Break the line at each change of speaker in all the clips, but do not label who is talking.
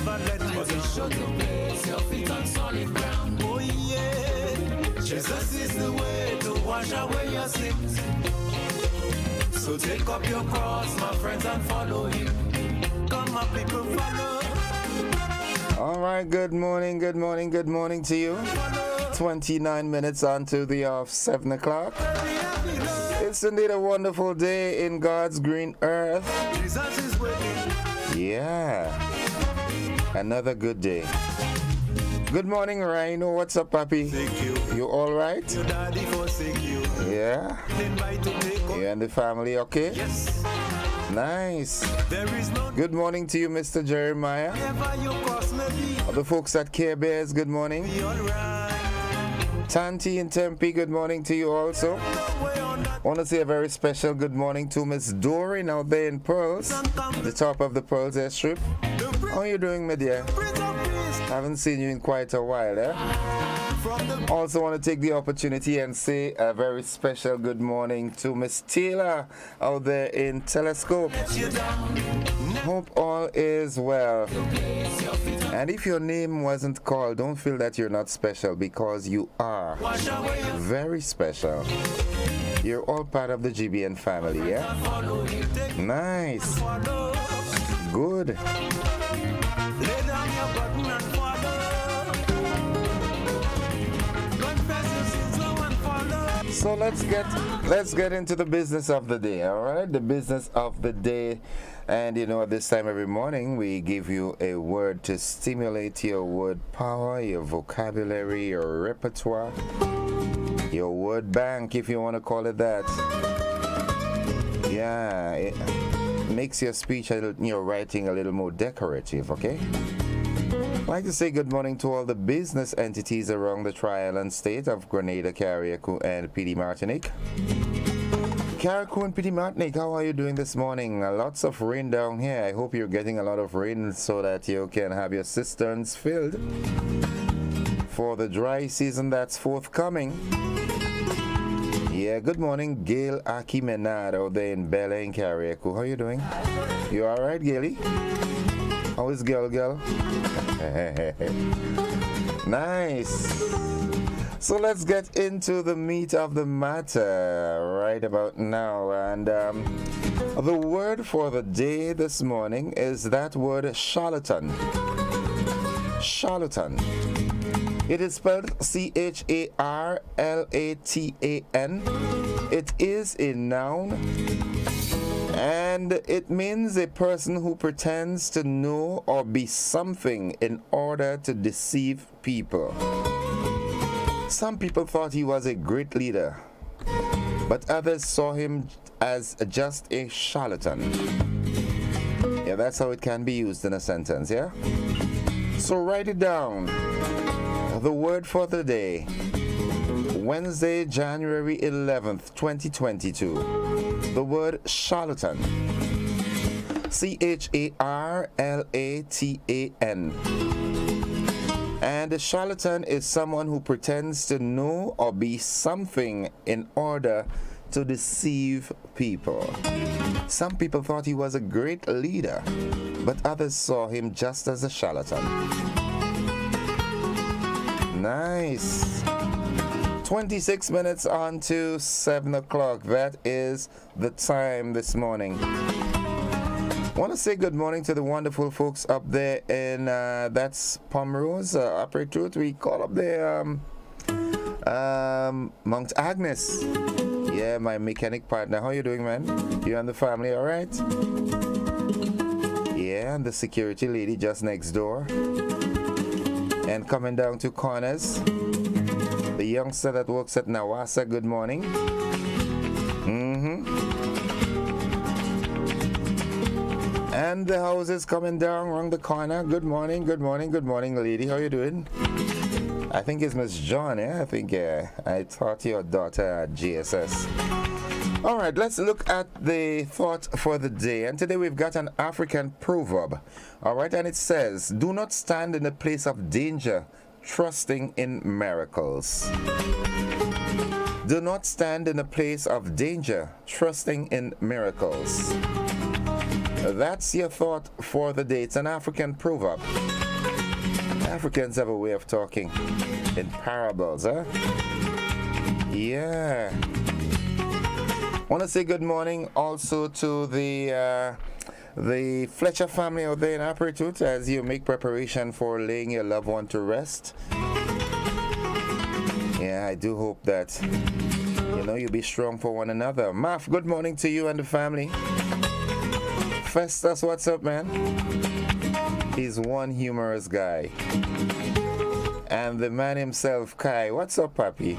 never let you down.
Show to place your feet on solid ground.
Oh yeah, Jesus is the way to wash away your sins. So take up your cross, my friends, and follow him. Come, my people, follow.
All right, good morning to you. 29 minutes on to the off 7 o'clock. It's indeed a wonderful day in God's green earth.
Jesus is waiting.
Yeah, another good day. Good morning, Rhino. What's up, papi? You all right?
Your daddy forsake you.
Yeah.
Invite to take up.
You and the family okay?
Yes.
Nice.
There is no
Good morning to you, Mr. Jeremiah.
never your cross may be.
The folks at Care Bears, good morning.
Be alright.
Tanti and Tempe, good morning to you also.
No way on that.
I want to say a very special good morning to Miss Doreen out there in Pearls, the top of the Pearls airstrip. How are you doing, my dear?
Prince of Peace.
Haven't seen you in quite a while, eh?
From the
Also want to take the opportunity and say a very special good morning to Miss Taylor out there in Telescope.
you down.
Hope all is well.
Place your feet on
And if your name wasn't called, don't feel that you're not special, because you are
Wash away your
very special. You're all part of the GBN family, yeah?
follow him. Take
Nice.
follow.
Good.
Lay down your burden and follow. Confess your sins now and follow.
So let's get into the business of the day, all right? The business of the day. And you know, at this time every morning, we give you a word to stimulate your word power, your vocabulary, your repertoire, your word bank, if you want to call it that. Yeah, it makes your speech, your writing a little more decorative, okay? I'd like to say good morning to all the business entities around the Tri-Island state of Grenada, Carriacou, and PD Martinique. Carriacou and PD Martinique, how are you doing this morning? Lots of rain down here. I hope you're getting a lot of rain so that you can have your cisterns filled for the dry season that's forthcoming. Yeah, good morning, Gail Aki Menard out there in Bella in Carriacou. How are you doing? You all right, Gaily? How is girl? Nice. So let's get into the meat of the matter right about now. And the word for the day this morning is that word charlatan. Charlatan. It is spelled C-H-A-R-L-A-T-A-N. It is a noun, and it means a person who pretends to know or be something in order to deceive people. Some people thought he was a great leader, but others saw him as just a charlatan. Yeah, that's how it can be used in a sentence, yeah? So write it down. The word for the day, Wednesday, January 11th, 2022. The word charlatan. C-H-A-R-L-A-T-A-N. And a charlatan is someone who pretends to know or be something in order to deceive people. Some people thought he was a great leader, but others saw him just as a charlatan. Nice. 26 minutes on to 7 o'clock. That is the time this morning. I want to say good morning to the wonderful folks up there in, that's Pomrose, Upper Truth. We call up there Mount Agnes. Yeah, my mechanic partner. How you doing, man? You and the family all right? Yeah, and the security lady just next door. And coming down to Corners, the youngster that works at Nawasa, good morning. And the houses coming down around the corner. Good morning, lady. How you doing? I think it's Miss John, yeah? I think I taught your daughter at GSS. All right, let's look at the thought for the day. And today we've got an African proverb. All right, and it says, do not stand in the place of danger, trusting in miracles. Do not stand in a place of danger, trusting in miracles. That's your thought for the day. It's an African proverb. Africans have a way of talking in parables, huh? Yeah. Want to say good morning also to the Fletcher family out there in Apritut as you make preparation for laying your loved one to rest. Yeah, I do hope that you'll be strong for one another. Maf, good morning to you and the family. Festus, what's up, man? He's one humorous guy. And the man himself, Kai, what's up, Papi?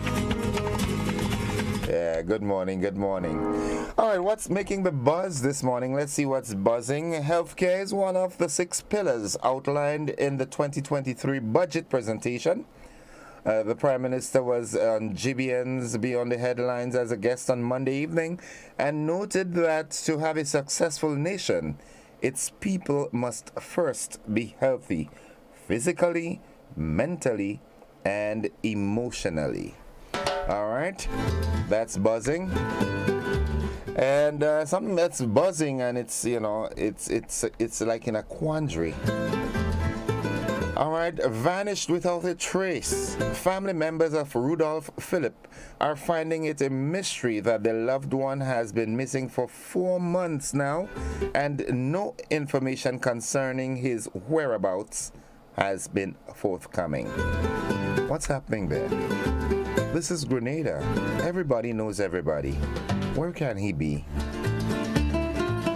Yeah, good morning, good morning. All right, what's making the buzz this morning? Let's see what's buzzing. Healthcare is one of the 6 pillars outlined in the 2023 budget presentation. The Prime Minister was on GBN's Beyond the Headlines as a guest on Monday evening and noted that to have a successful nation, its people must first be healthy, physically, mentally, and emotionally. All right, that's buzzing. And something that's buzzing and it's like in a quandary. All right, vanished without a trace. Family members of Rudolph Phillip are finding it a mystery that their loved one has been missing for 4 months now, and no information concerning his whereabouts has been forthcoming. What's happening there? This is Grenada. Everybody knows everybody. Where can he be?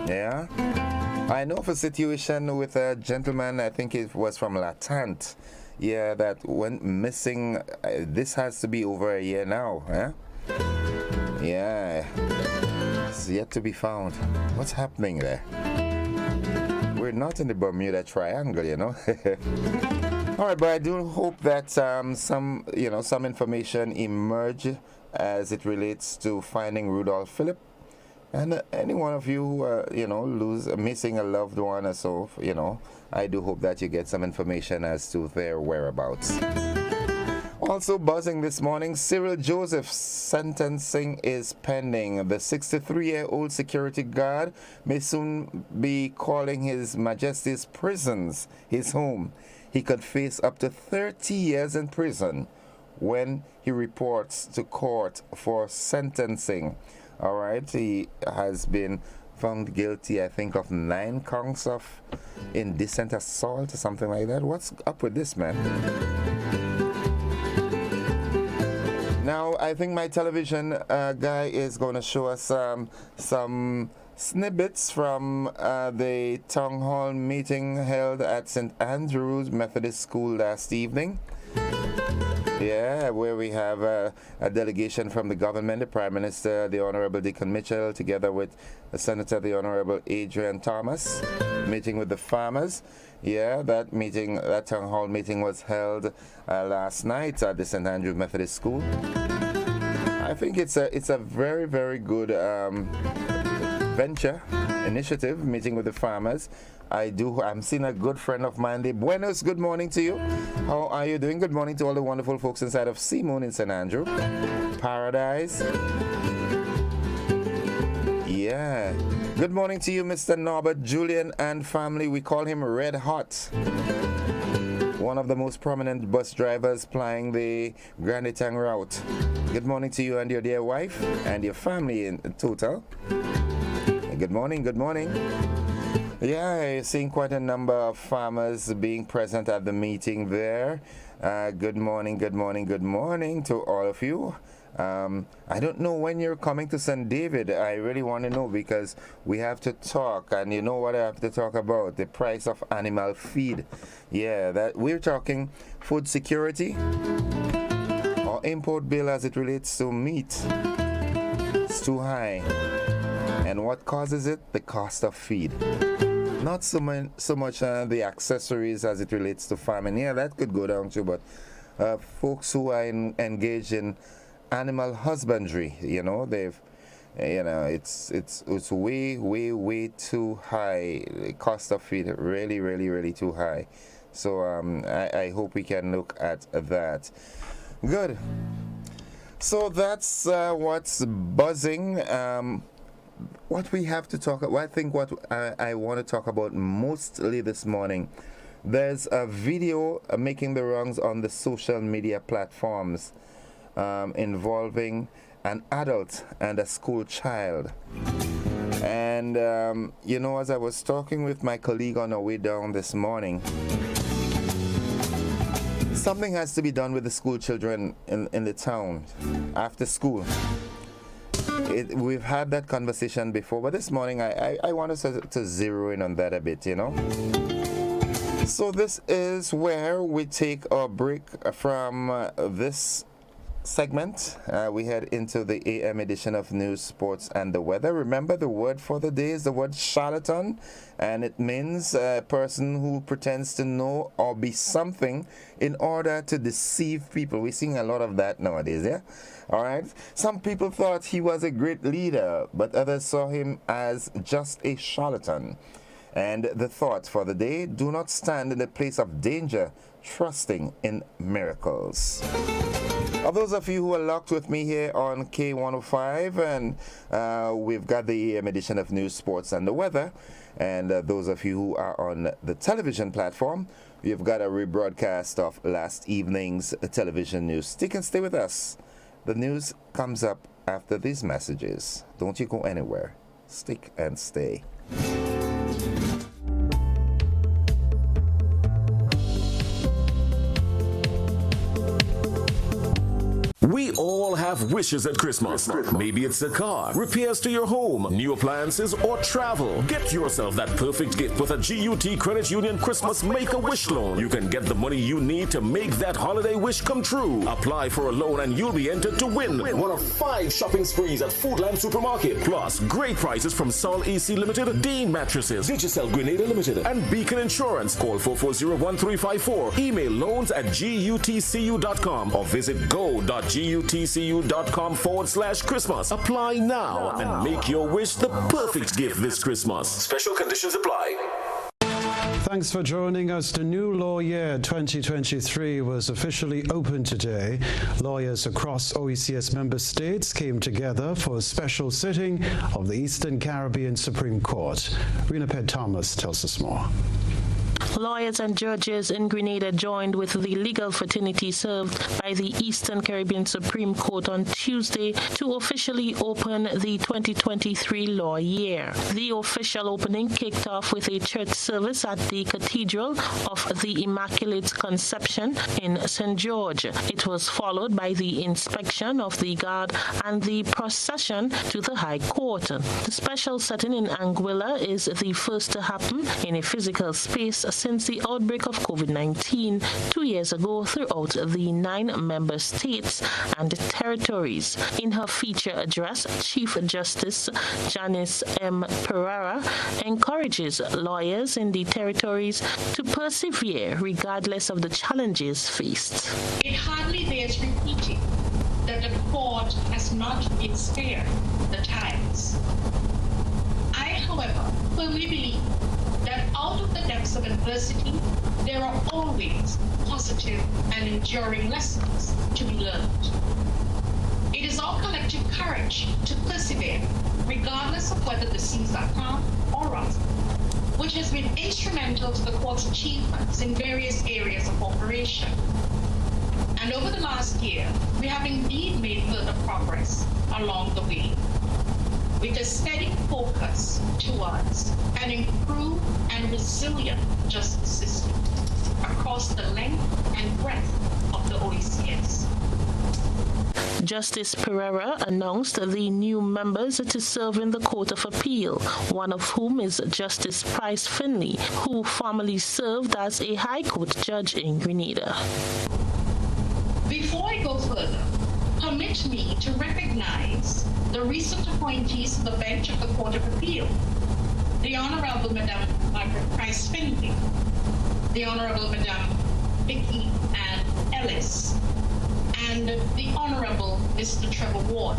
Yeah? I know of a situation with a gentleman, I think it was from Latant, yeah, that went missing. This has to be over a year now, eh? Yeah, it's yet to be found. What's happening there? We're not in the Bermuda Triangle, All right, but I do hope that some information emerge as it relates to finding Rudolph Phillip. And any one of you, missing a loved one or so, I do hope that you get some information as to their whereabouts. Also buzzing this morning, Cyril Joseph's sentencing is pending. The 63-year-old security guard may soon be calling His Majesty's prisons his home. He could face up to 30 years in prison when he reports to court for sentencing. All right, he has been found guilty, I think, of 9 counts of indecent assault or something like that. What's up with this, man? Now, I think my television guy is going to show us some snippets from the town hall meeting held at St. Andrew's Methodist School last evening. Yeah, where we have a delegation from the government, the Prime Minister, the Honorable Deacon Mitchell, together with the Senator, the Honorable Adrian Thomas, meeting with the farmers. Yeah, that town hall meeting was held last night at the St. Andrew Methodist School. I think it's a very, very good venture, initiative, meeting with the farmers. I'm seeing a good friend of mine, the Buenos. Good morning to you. How are you doing? Good morning to all the wonderful folks inside of Seamoon in St. Andrew. Paradise. Yeah. Good morning to you, Mr. Norbert Julian and family. We call him Red Hot. One of the most prominent bus drivers plying the Grenada route. Good morning to you and your dear wife and your family in total. Good morning, good morning. Yeah, I've seen quite a number of farmers being present at the meeting there. Good morning, good morning, good morning to all of you. I don't know when you're coming to St. David. I really want to know because we have to talk, and you know what I have to talk about? The price of animal feed. Yeah, that we're talking food security or import bill as it relates to meat. It's too high. And what causes it? The cost of feed. Not so much the accessories as it relates to farming. Yeah, that could go down too, but folks who are engaged in animal husbandry, it's way too high. The cost of feed really too high. So I hope we can look at that. Good. So that's what's buzzing. what we have to talk about, I think what I want to talk about mostly this morning, there's a video making the rounds on the social media platforms involving an adult and a school child. And, as I was talking with my colleague on our way down this morning, something has to be done with the school children in the town after school. We've had that conversation before, but this morning I want us to zero in on that a bit, So this is where we take our break from this segment. We head into the AM edition of News, Sports, and the Weather. Remember, the word for the day is the word charlatan, and it means a person who pretends to know or be something in order to deceive people. We're seeing a lot of that nowadays, yeah? All right? Some people thought he was a great leader, but others saw him as just a charlatan. And the thought for the day: do not stand in a place of danger, trusting in miracles. For those of you who are locked with me here on K105, and we've got the AM edition of News, Sports, and the Weather, and those of you who are on the television platform, we've got a rebroadcast of last evening's television news. Stick and stay with us. The news comes up after these messages. Don't you go anywhere. Stick and stay.
We all have wishes at Christmas. Maybe it's a car, repairs to your home, new appliances, or travel. Get yourself that perfect gift with a GUT Credit Union Christmas Make-A-Wish loan. You can get the money you need to make that holiday wish come true. Apply for a loan and you'll be entered to win one of 5 shopping sprees at Foodland Supermarket. Plus, great prices from Sol AC Limited, Dean Mattresses, Digicel Grenada Limited, and Beacon Insurance. Call 440-1354. Email loans@gutcu.com or visit go.gutcu.com/Christmas. Apply now and make your wish the perfect gift this Christmas. Special conditions apply.
Thanks for joining us. The new law year 2023 was officially opened today. Lawyers across OECS member states came together for a special sitting of the Eastern Caribbean Supreme Court. Rena Pett Thomas tells us more.
Lawyers and judges in Grenada joined with the legal fraternity served by the Eastern Caribbean Supreme Court on Tuesday to officially open the 2023 law year. The official opening kicked off with a church service at the Cathedral of the Immaculate Conception in St. George. It was followed by the inspection of the guard and the procession to the High Court. The special setting in Anguilla is the first to happen in a physical space since the outbreak of COVID-19 2 years ago throughout the 9 member states and territories. In her feature address, Chief Justice Janice M. Pereira encourages lawyers in the territories to persevere regardless of the challenges faced.
It hardly bears repeating that the court has not been spared the times. I, however, firmly believe that out of the depths of adversity, there are always positive and enduring lessons to be learned. It is our collective courage to persevere, regardless of whether the seas are calm or rough, which has been instrumental to the court's achievements in various areas of operation. And over the last year, we have indeed made further progress along the way, with a steady focus towards an improved and resilient justice system across the length and breadth of the OECS.
Justice Pereira announced the new members to serve in the Court of Appeal, one of whom is Justice Price Finley, who formerly served as a High Court judge in Grenada.
Before I go further, permit me to recognize the recent appointees to the bench of the Court of Appeal, the Honorable Madame Margaret Price Finley, the Honorable Madame Vicky Ann Ellis, and the Honorable Mr. Trevor Ward.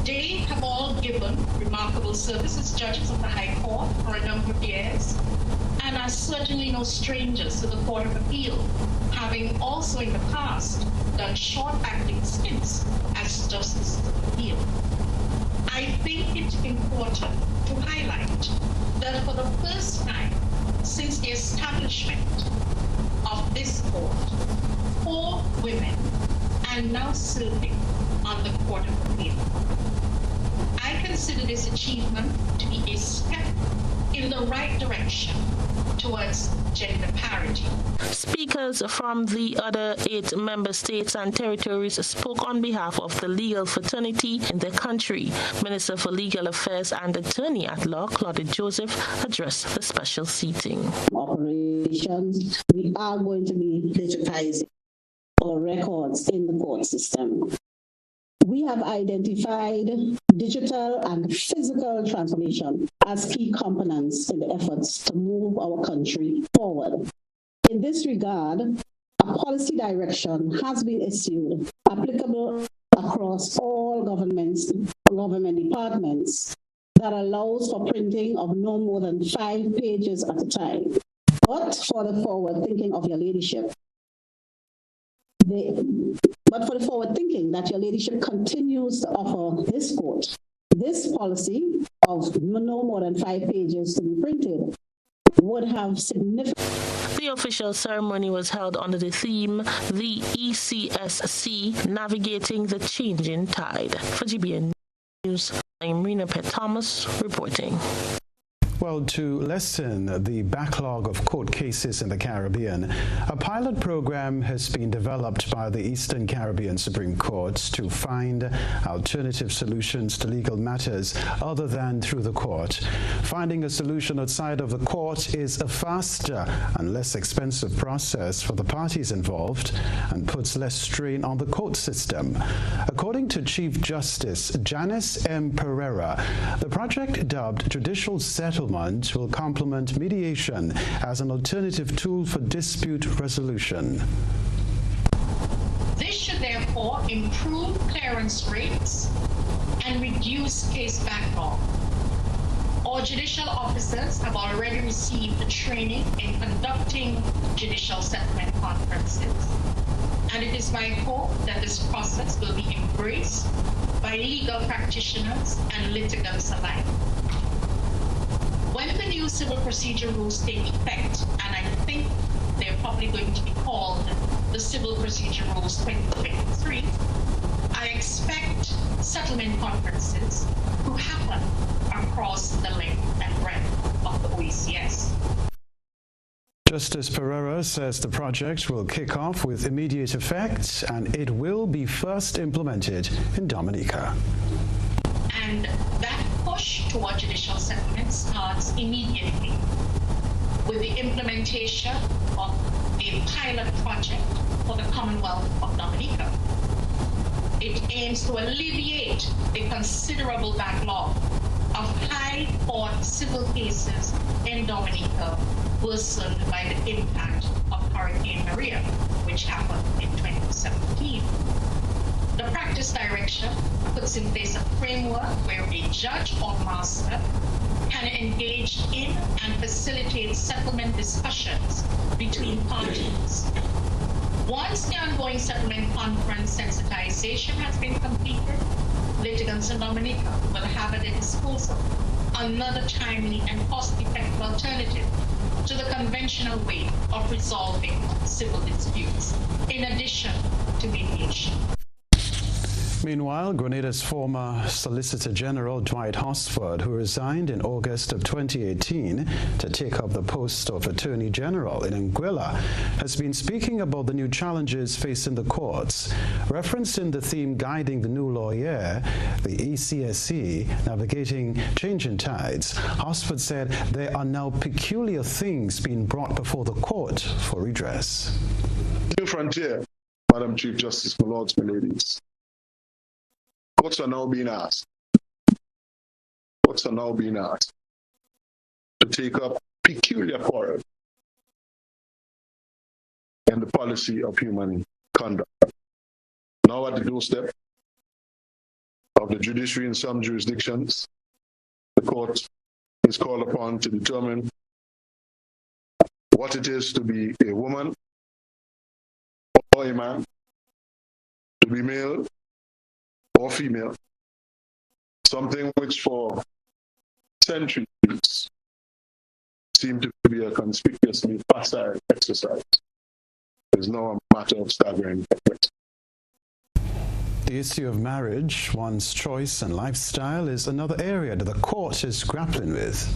They have all given remarkable service as judges of the High Court for a number of years and are certainly no strangers to the Court of Appeal, having also in the past done short acting stints as justices of the appeal. I think it's important to highlight that for the first time since the establishment of this court, 4 women are now serving on the Court of Appeal. I consider this achievement to be a step in the right direction towards gender parity.
Speakers from the other 8 member states and territories spoke on behalf of the legal fraternity in the country. Minister for Legal Affairs and Attorney at Law, Claudette Joseph, addressed the special seating.
Operations, we are going to be digitizing our records in the court system. We have identified digital and physical transformation as key components in the efforts to move our country forward. In this regard, a policy direction has been issued applicable across all government departments that allows for printing of no more than 5 pages at a time. But for the forward thinking of your ladyship, that your ladyship continues to offer this court this policy of no more than 5 pages to be printed would have significant.
The official ceremony was held under the theme, the ECSC, Navigating the Changing Tide. For GBN News, I'm Rena Pett Thomas reporting.
Well, to lessen the backlog of court cases in the Caribbean, a pilot program has been developed by the Eastern Caribbean Supreme Court to find alternative solutions to legal matters other than through the court. Finding a solution outside of the court is a faster and less expensive process for the parties involved and puts less strain on the court system. According to Chief Justice Janice M. Pereira, the project, dubbed Judicial Settlement, will complement mediation as an alternative tool for dispute resolution.
This should therefore improve clearance rates and reduce case backlog. Our judicial officers have already received the training in conducting judicial settlement conferences, and it is my hope that this process will be embraced by legal practitioners and litigants alike. When the new civil procedure rules take effect, and I think they're probably going to be called the Civil Procedure Rules 2023, I expect settlement conferences to happen across the length and breadth of the OECS.
Justice Pereira says the project will kick off with immediate effect and it will be first implemented in Dominica.
And that push toward judicial settlement starts immediately with the implementation of a pilot project for the Commonwealth of Dominica. It aims to alleviate the considerable backlog of high court civil cases in Dominica worsened by the impact of Hurricane Maria, which happened in 2017. The practice direction puts in place a framework where a judge or master can engage in and facilitate settlement discussions between parties. Once the ongoing settlement conference sensitization has been completed, litigants in Dominica will have at their disposal another timely and cost-effective alternative to the conventional way of resolving civil disputes, in addition to mediation.
Meanwhile, Grenada's former Solicitor General Dwight Hosford, who resigned in August of 2018 to take up the post of Attorney General in Anguilla, has been speaking about the new challenges facing the courts. Referenced in the theme guiding the new lawyer, the ECSC, Navigating Changing Tides, Hosford said there are now peculiar things being brought before the court for redress.
New frontier, Madam Chief Justice, my lords, my ladies. Courts are now being asked. Courts are now being asked to take up peculiar quarrel in the policy of human conduct. Now at the doorstep of the judiciary in some jurisdictions, the court is called upon to determine what it is to be a woman or a man, to be male or female, something which for centuries seemed to be a conspicuously facile exercise, is now a matter of staggering effect.
The issue of marriage, one's choice and lifestyle is another area that the court is grappling with.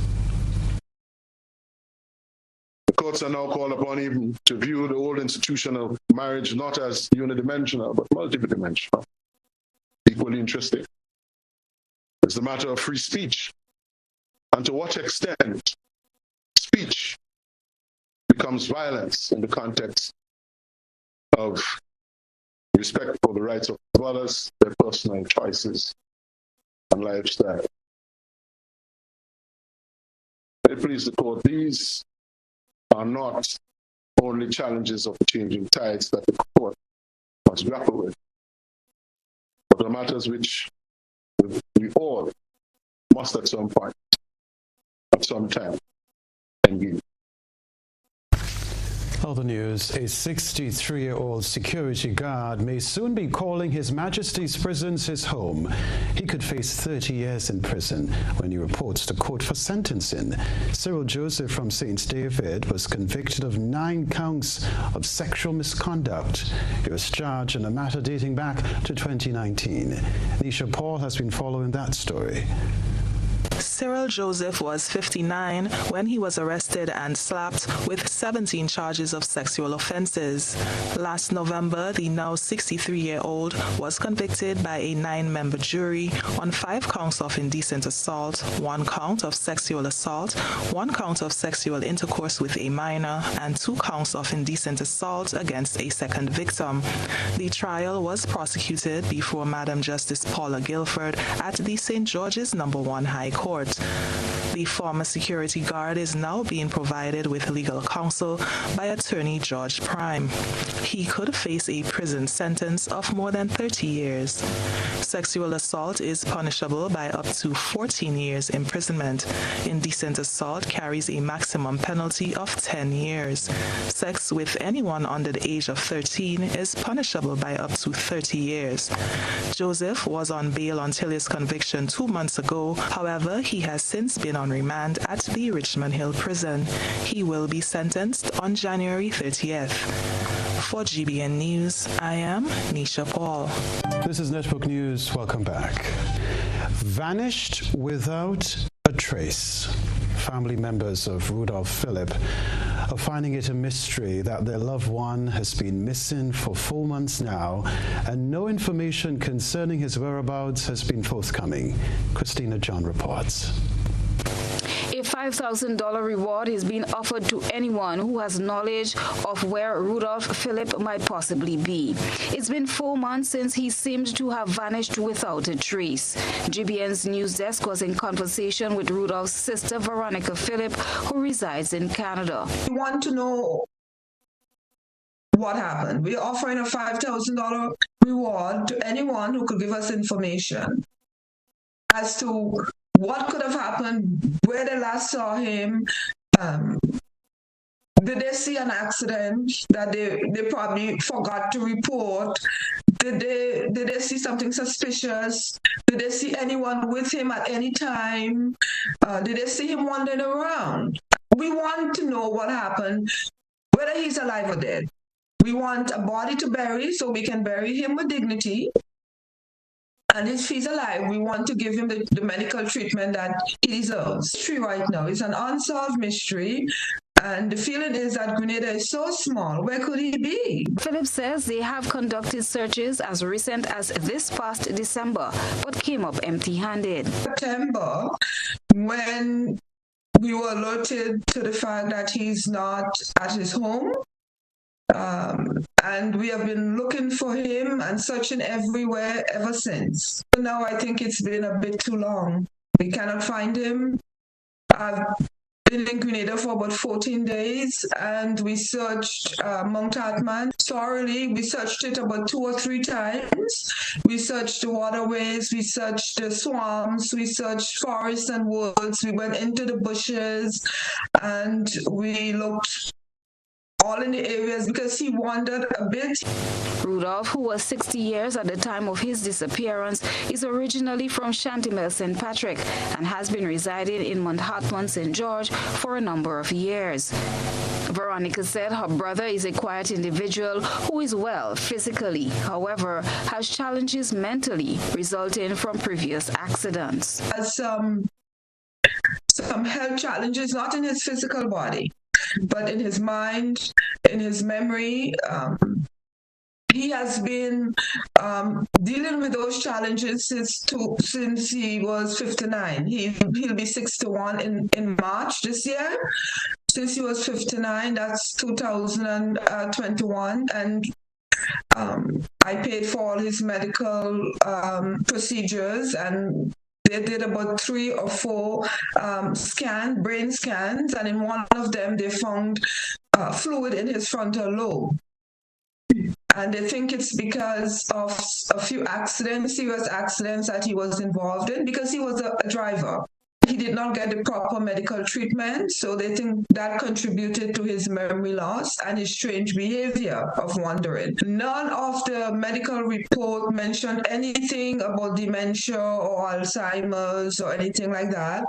The courts are now called upon even to view the old institution of marriage not as unidimensional, but multidimensional, equally interesting. It's the matter of free speech, and to what extent speech becomes violence in the context of respect for the rights of others, their personal choices and lifestyle. May it please the court, these are not only challenges of the changing tides that the court must grapple with, but the matters which we all must at some point, at some time, engage.
Other news, a 63-year-old security guard may soon be calling His Majesty's prisons his home. He could face 30 years in prison when he reports to court for sentencing. Cyril Joseph from St. David was convicted of 9 counts of sexual misconduct. He was charged in a matter dating back to 2019. Nisha Paul has been following that story.
Cyril Joseph was 59 when he was arrested and slapped with 17 charges of sexual offenses. Last November, the now 63-year-old was convicted by a 9-member jury on 5 counts of indecent assault, 1 count of sexual assault, 1 count of sexual intercourse with a minor, and 2 counts of indecent assault against a second victim. The trial was prosecuted before Madam Justice Paula Guilford at the St. George's No. 1 High Court. The former security guard is now being provided with legal counsel by attorney George Prime. He could face a prison sentence of more than 30 years. Sexual assault is punishable by up to 14 years imprisonment. Indecent assault carries a maximum penalty of 10 years. Sex with anyone under the age of 13 is punishable by up to 30 years. Joseph was on bail until his conviction 2 months ago. However, he has since been on remand at the Richmond Hill prison. He will be sentenced on January 30th. For GBN News, I am Nisha Paul.
This is Network News. Welcome back. Vanished without a trace. Family members of Rudolph Phillip are finding it a mystery that their loved one has been missing for 4 months now, and no information concerning his whereabouts has been forthcoming. Christina John reports.
A $5,000 reward is being offered to anyone who has knowledge of where Rudolph Phillip might possibly be. It's been 4 months since he seemed to have vanished without a trace. GBN's news desk was in conversation with Rudolph's sister, Veronica Phillip, who resides in Canada.
We want to know what happened. We're offering a $5,000 reward to anyone who could give us information as to what could have happened, where they last saw him. Did they see an accident that they probably forgot to report? Did they see something suspicious? Did they see anyone with him at any time? Did they see him wandering around? We want to know what happened, whether he's alive or dead. We want a body to bury so we can bury him with dignity. And if he's alive, we want to give him the medical treatment that he deserves. Mystery right now is an unsolved mystery. And the feeling is that Grenada is so small. Where could he be?
Phillip says they have conducted searches as recent as this past December, but came up empty-handed.
September, when we were alerted to the fact that he's not at his home, and we have been looking for him and searching everywhere ever since. Now I think it's been a bit too long. We cannot find him. I've been in Grenada for about 14 days, and we searched Mount Hartman thoroughly. We searched it about 2 or 3 times. We searched the waterways, we searched the swamps, we searched forests and woods. We went into the bushes, and we looked all in the areas because he wandered a bit.
Rudolph, who was 60 years at the time of his disappearance, is originally from Shantimel, St. Patrick, and has been residing in Mount Hartman, St. George for a number of years. Veronica said her brother is a quiet individual who is well physically, however, has challenges mentally resulting from previous accidents.
Has some health challenges, not in his physical body, but in his mind, in his memory. He has been dealing with those challenges since he was 59. He'll be 61 in March this year. Since he was 59, that's 2021, and I paid for all his medical procedures, and they did about 3 or 4 brain scans, and in one of them they found fluid in his frontal lobe. And they think it's because of a few accidents, serious accidents that he was involved in, because he was a driver. He did not get the proper medical treatment, so they think that contributed to his memory loss and his strange behavior of wandering. None of the medical report mentioned anything about dementia or Alzheimer's or anything like that.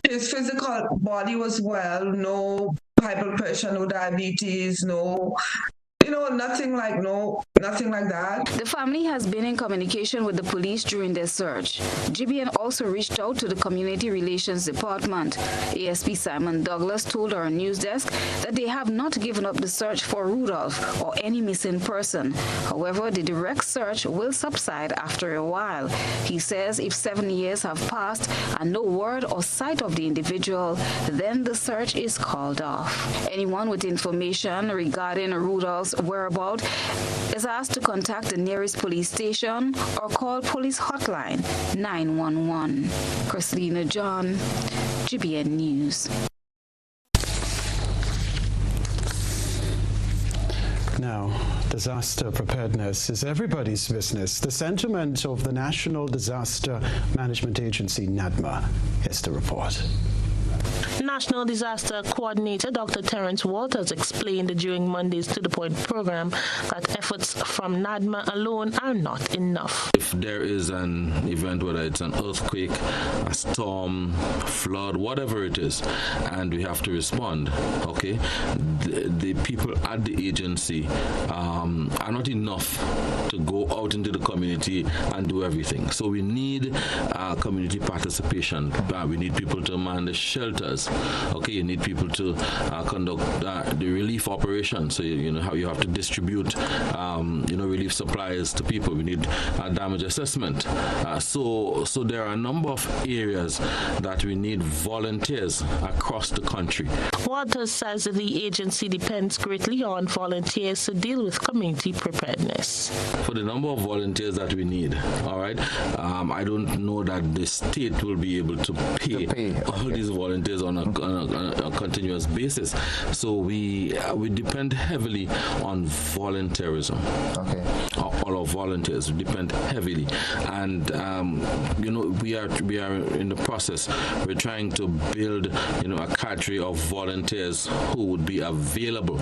His physical body was well, no high blood pressure, no diabetes, nothing like that.
The family has been in communication with the police during their search. GBN also reached out to the Community Relations Department. ASP Simon Douglas told our news desk that they have not given up the search for Rudolph or any missing person. However, the direct search will subside after a while. He says if 7 years have passed and no word or sight of the individual, then the search is called off. Anyone with information regarding Rudolph's whereabouts is asked to contact the nearest police station or call police hotline 911. Christina John, GBN News.
Now, disaster preparedness is everybody's business. The sentiment of the National Disaster Management Agency, NADMA. Here's the report.
National Disaster Coordinator Dr. Terence Walters explained during Monday's To The Point program that efforts from NADMA alone are not enough.
If there is an event, whether it's an earthquake, a storm, flood, whatever it is, and we have to respond, okay, the people at the agency are not enough to go out into the community and do everything. So we need community participation. We need people to man the shelters. Okay, you need people to conduct the relief operation. So you have to distribute relief supplies to people. We need damage assessment. So there are a number of areas that we need volunteers across the country.
Walters says the agency depends greatly on volunteers to deal with community preparedness.
For the number of volunteers that we need, all right, I don't know that the state will be able to pay. All these volunteers on a continuous basis. So we depend heavily on volunteerism. Okay. All our volunteers depend heavily, and we are in the process. We're trying to build a cadre of volunteers who would be available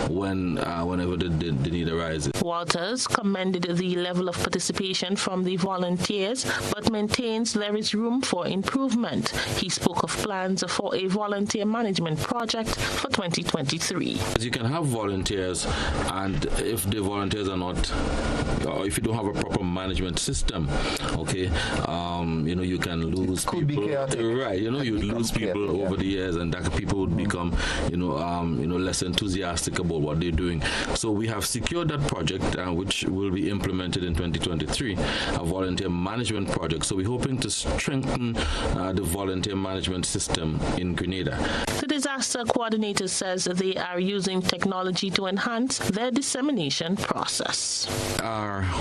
whenever the need arises.
Walters commended the level of participation from the volunteers, but maintains there is room for improvement. He spoke of plans for a volunteer management project for 2023.
You can have volunteers, and if the volunteers are not, or if you don't have a proper management system, okay, you can lose people. Right, you lose people over the years, and that people would become, less enthusiastic about what they're doing. So we have secured that project, which will be implemented in 2023, a volunteer management project. So we're hoping to strengthen the volunteer management system in Grenada.
The disaster coordinator says they are using technology to enhance their dissemination process.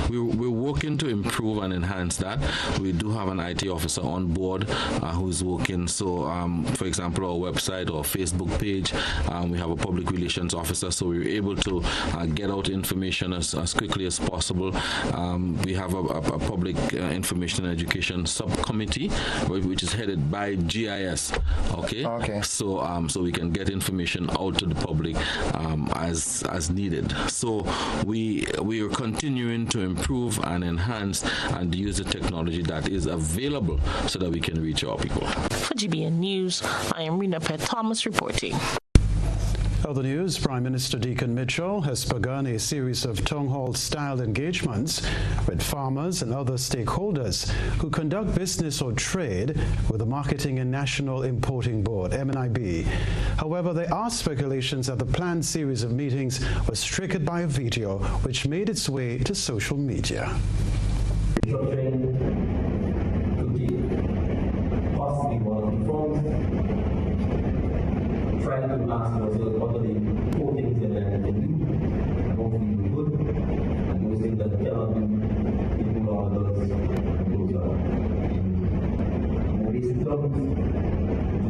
We're working to improve and enhance that. We do have an IT officer on board who's working. So, for example, our website or Facebook page, we have a public relations officer, so we're able to get out information as quickly as possible. We have a public information and education subcommittee, which is headed by GIS. Okay, Okay. So we can get information out to the public as needed. So we are continuing to improve and enhance and use the technology that is available so that we can reach our people.
For GBN News, I am Rena Pett Thomas reporting.
Other news, Prime Minister Deacon Mitchell has begun a series of town hall-style engagements with farmers and other stakeholders who conduct business or trade with the Marketing and National Importing Board, MNIB. However, there are speculations that the planned series of meetings was triggered by a video which made its way to social media.
Possibly one of the phones, trying to ask yourself what are the four things that I can do, and hopefully do good, and those things that cannot do, people are others, and those are in more basic terms.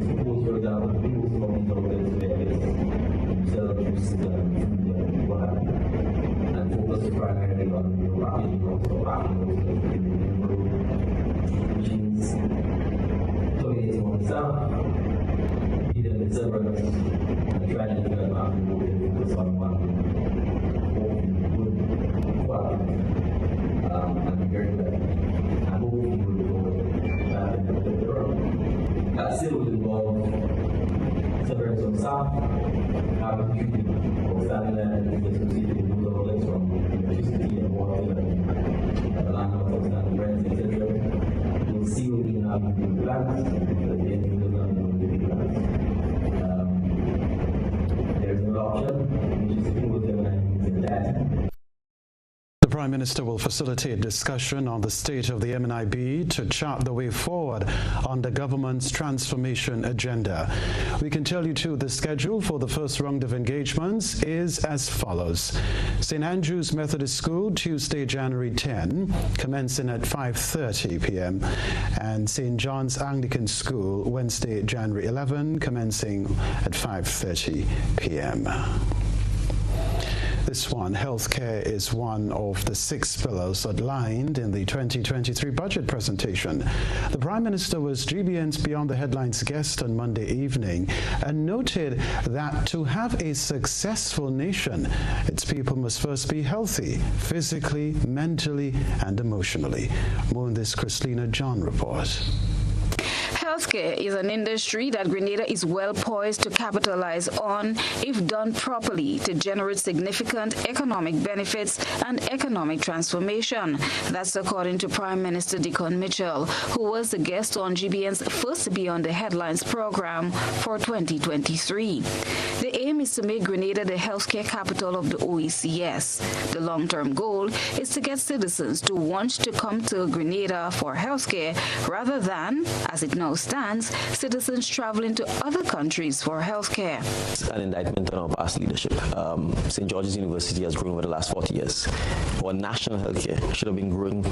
Suppose, for example, people from these outlets where it's sell juices and food and what have you, and focus primarily on packaging also, which means dominating on itself, either the servers and trying to get out and focus on one good quality and be very good. And hopefully we will go the world. That still will involve severing some staff, having treated or standing there and associated with those outlets from electricity and water and the landlords and rents, etc. We'll see what we have in the plans, because the end of the plans. There's another option, which is to with them and that.
The Prime Minister will facilitate discussion on the state of the MNIB to chart the way forward on the government's transformation agenda. We can tell you too the schedule for the first round of engagements is as follows. St. Andrew's Methodist School, Tuesday, January 10, commencing at 5:30 p.m. and St. John's Anglican School, Wednesday, January 11, commencing at 5:30 p.m. This one, healthcare is one of the 6 pillars outlined in the 2023 budget presentation. The Prime Minister was GBN's Beyond the Headlines guest on Monday evening and noted that to have a successful nation, its people must first be healthy, physically, mentally, and emotionally. More on this Christina John report.
Healthcare is an industry that Grenada is well poised to capitalize on if done properly to generate significant economic benefits and economic transformation. That's according to Prime Minister Deacon Mitchell, who was the guest on GBN's first Beyond the Headlines program for 2023. The aim is to make Grenada the healthcare capital of the OECS. The long-term goal is to get citizens to want to come to Grenada for healthcare rather than, as it now stands, citizens traveling to other countries for healthcare.
It's an indictment on our past leadership. St. George's University has grown over the last 40 years. Our national healthcare should have been growing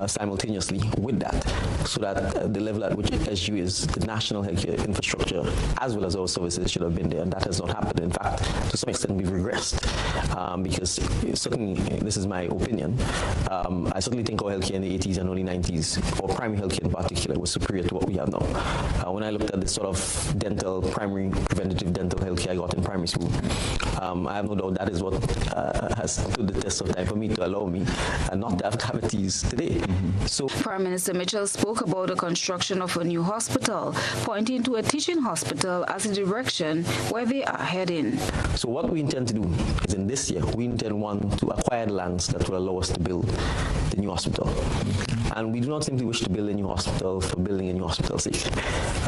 simultaneously with that, so that the level at which SU is, the national healthcare infrastructure, as well as our services, should have been there, and that has not happened. In fact, to some extent, we've regressed, because certainly, this is my opinion, I certainly think our healthcare in the 80s and early 90s, or primary healthcare in particular, was superior to what we have now. When I looked at the sort of primary preventative dental healthcare I got in primary school, I have no doubt that is what has stood the test of time for me to allow me not to have cavities today. So,
Prime Minister Mitchell spoke about the construction of a new hospital, pointing to a teaching hospital as a direction where they are heading.
So what we intend to do is, in this year, we intend to acquire lands that will allow us to build the new hospital. And we do not simply wish to build a new hospital for building a new hospital's sake.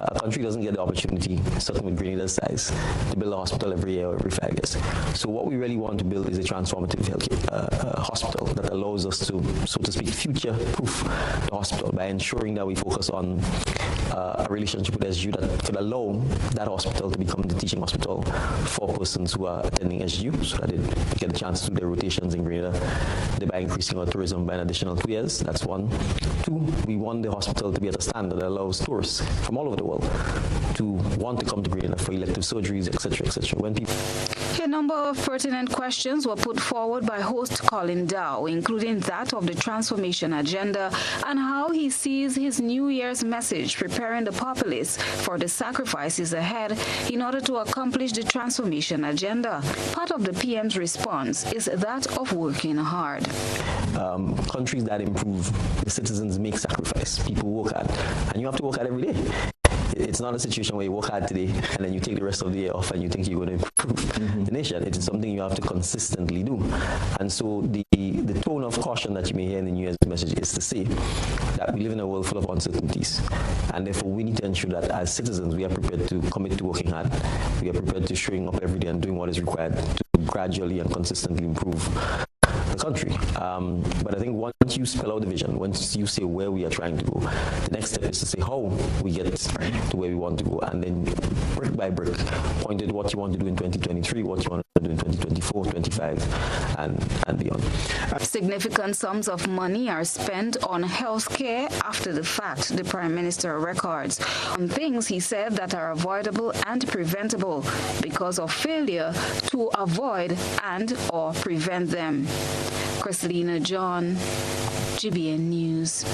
A country doesn't get the opportunity, certainly with Grenada's size, to build a hospital every year or every 5 years. So what we really want to build is a transformative healthcare hospital that allows us to, so to speak, future-proof the hospital by ensuring that we focus on a relationship with SU that could allow that hospital to become the teaching hospital for persons who are attending SU, so that they get a chance to do their rotations in Grenada, thereby increasing our tourism by an additional 2 years. That's one. 2, we want the hospital to be at a standard that allows tourists from all over the world to want to come to Grenada for elective surgeries, etc., etc. When people...
Here now number of pertinent questions were put forward by host Colin Dow, including that of the transformation agenda and how he sees his New Year's message preparing the populace for the sacrifices ahead in order to accomplish the transformation agenda. Part of the PM's response is that of working hard.
Countries that improve, the citizens make sacrifice. People work hard, and you have to work hard every day. It's not a situation where you work hard today and then you take the rest of the year off and you think you're going to improve the nation. It is something you have to consistently do. And so the tone of caution that you may hear in the New Year's message is to say that we live in a world full of uncertainties. And therefore, we need to ensure that as citizens, we are prepared to commit to working hard. We are prepared to showing up every day and doing what is required to gradually and consistently improve the country. But I think once you spell out the vision, once you say where we are trying to go, the next step is to say how we get to where we want to go, and then brick by brick, point at what you want to do in 2023, what you want to do in 2024, 25, and beyond.
Significant sums of money are spent on health care after the fact, the Prime Minister records, on things he said that are avoidable and preventable because of failure to avoid and or prevent them. Christelina John, GBN News.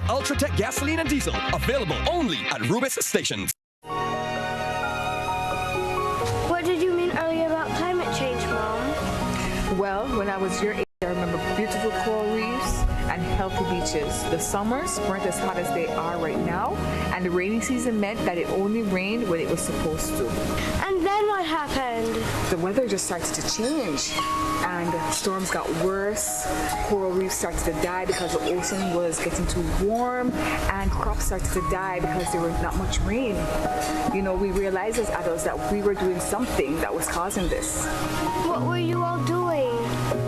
Ultratech gasoline and diesel, available only at Rubis stations.
What did you mean earlier about climate change, Mom?
Well, when I was your age, I remember beautiful coral reefs and healthy beaches. The summers weren't as hot as they are right now, and the rainy season meant that it only rained when it was supposed to.
And then what happened?
The weather just started to change, and storms got worse. Coral reefs started to die because the ocean was getting too warm, and crops started to die because there was not much rain. You know, we realized as adults that we were doing something that was causing this.
What were you all doing?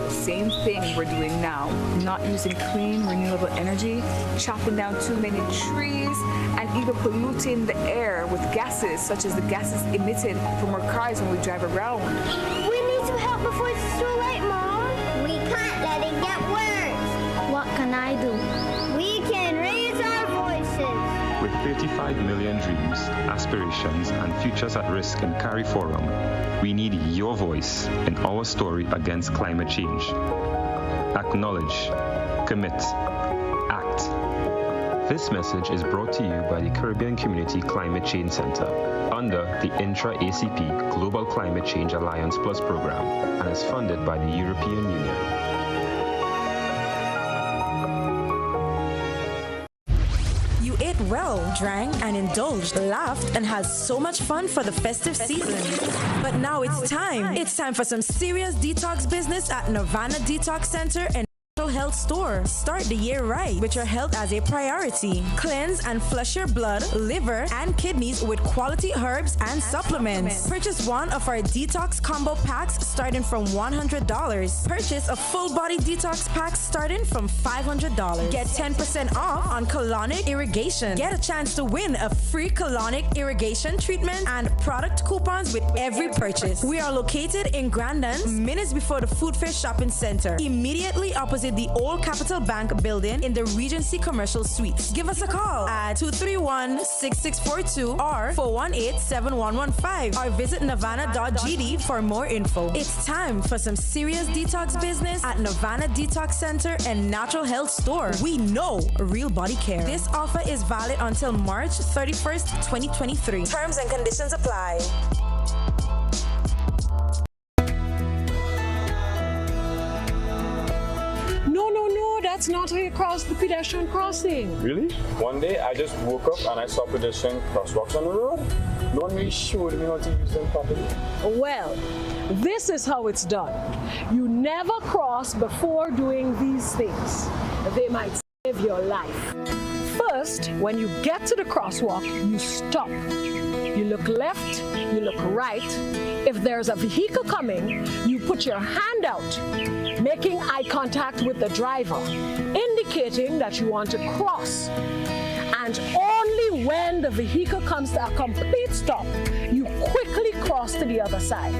Same thing we're doing now, not using clean, renewable energy, chopping down too many trees, and even polluting the air with gases, such as the gases emitted from our cars when we drive around.
We need some help before it's too late, Mom. We can't let it get worse. What can I do? We can raise our voices.
With 35 million dreams, aspirations, and futures at risk in Carry Forum, we need your voice in our story against climate change. Acknowledge, commit, act. This message is brought to you by the Caribbean Community Climate Change Center under the Intra-ACP Global Climate Change Alliance Plus program and is funded by the European Union.
Well, drank and indulged, laughed, and had so much fun for the festive season. But now it's time. It's time for some serious detox business at Nirvana Detox Center and Health Store. Start the year right with your health as a priority. Cleanse and flush your blood, liver, and kidneys with quality herbs and supplements. Purchase one of our detox combo packs starting from $100. Purchase a full body detox pack starting from $500. Get 10% off on colonic irrigation. Get a chance to win a free colonic irrigation treatment and product coupons with every purchase. We are located in Grandin, minutes before the Food Fair Shopping Center, immediately opposite the old Capital Bank building in the Regency Commercial Suites. Give us a call at 231-6642 or 418-7115 or visit nirvana.gd for more info. It's time for some serious detox business at Nirvana Detox Center and Natural Health Store. We know real body care. This offer is valid until March 31st, 2023. Terms and conditions apply.
That's not how you cross the pedestrian crossing.
Really? One day I just woke up and I saw pedestrian crosswalks on the road. No one really showed me how to use them properly.
Well, this is how it's done. You never cross before doing these things. They might save your life. First, when you get to the crosswalk, you stop. You look left, you look right. If there's a vehicle coming, you put your hand out, making eye contact with the driver, indicating that you want to cross. And only when the vehicle comes to a complete stop, you quickly cross to the other side.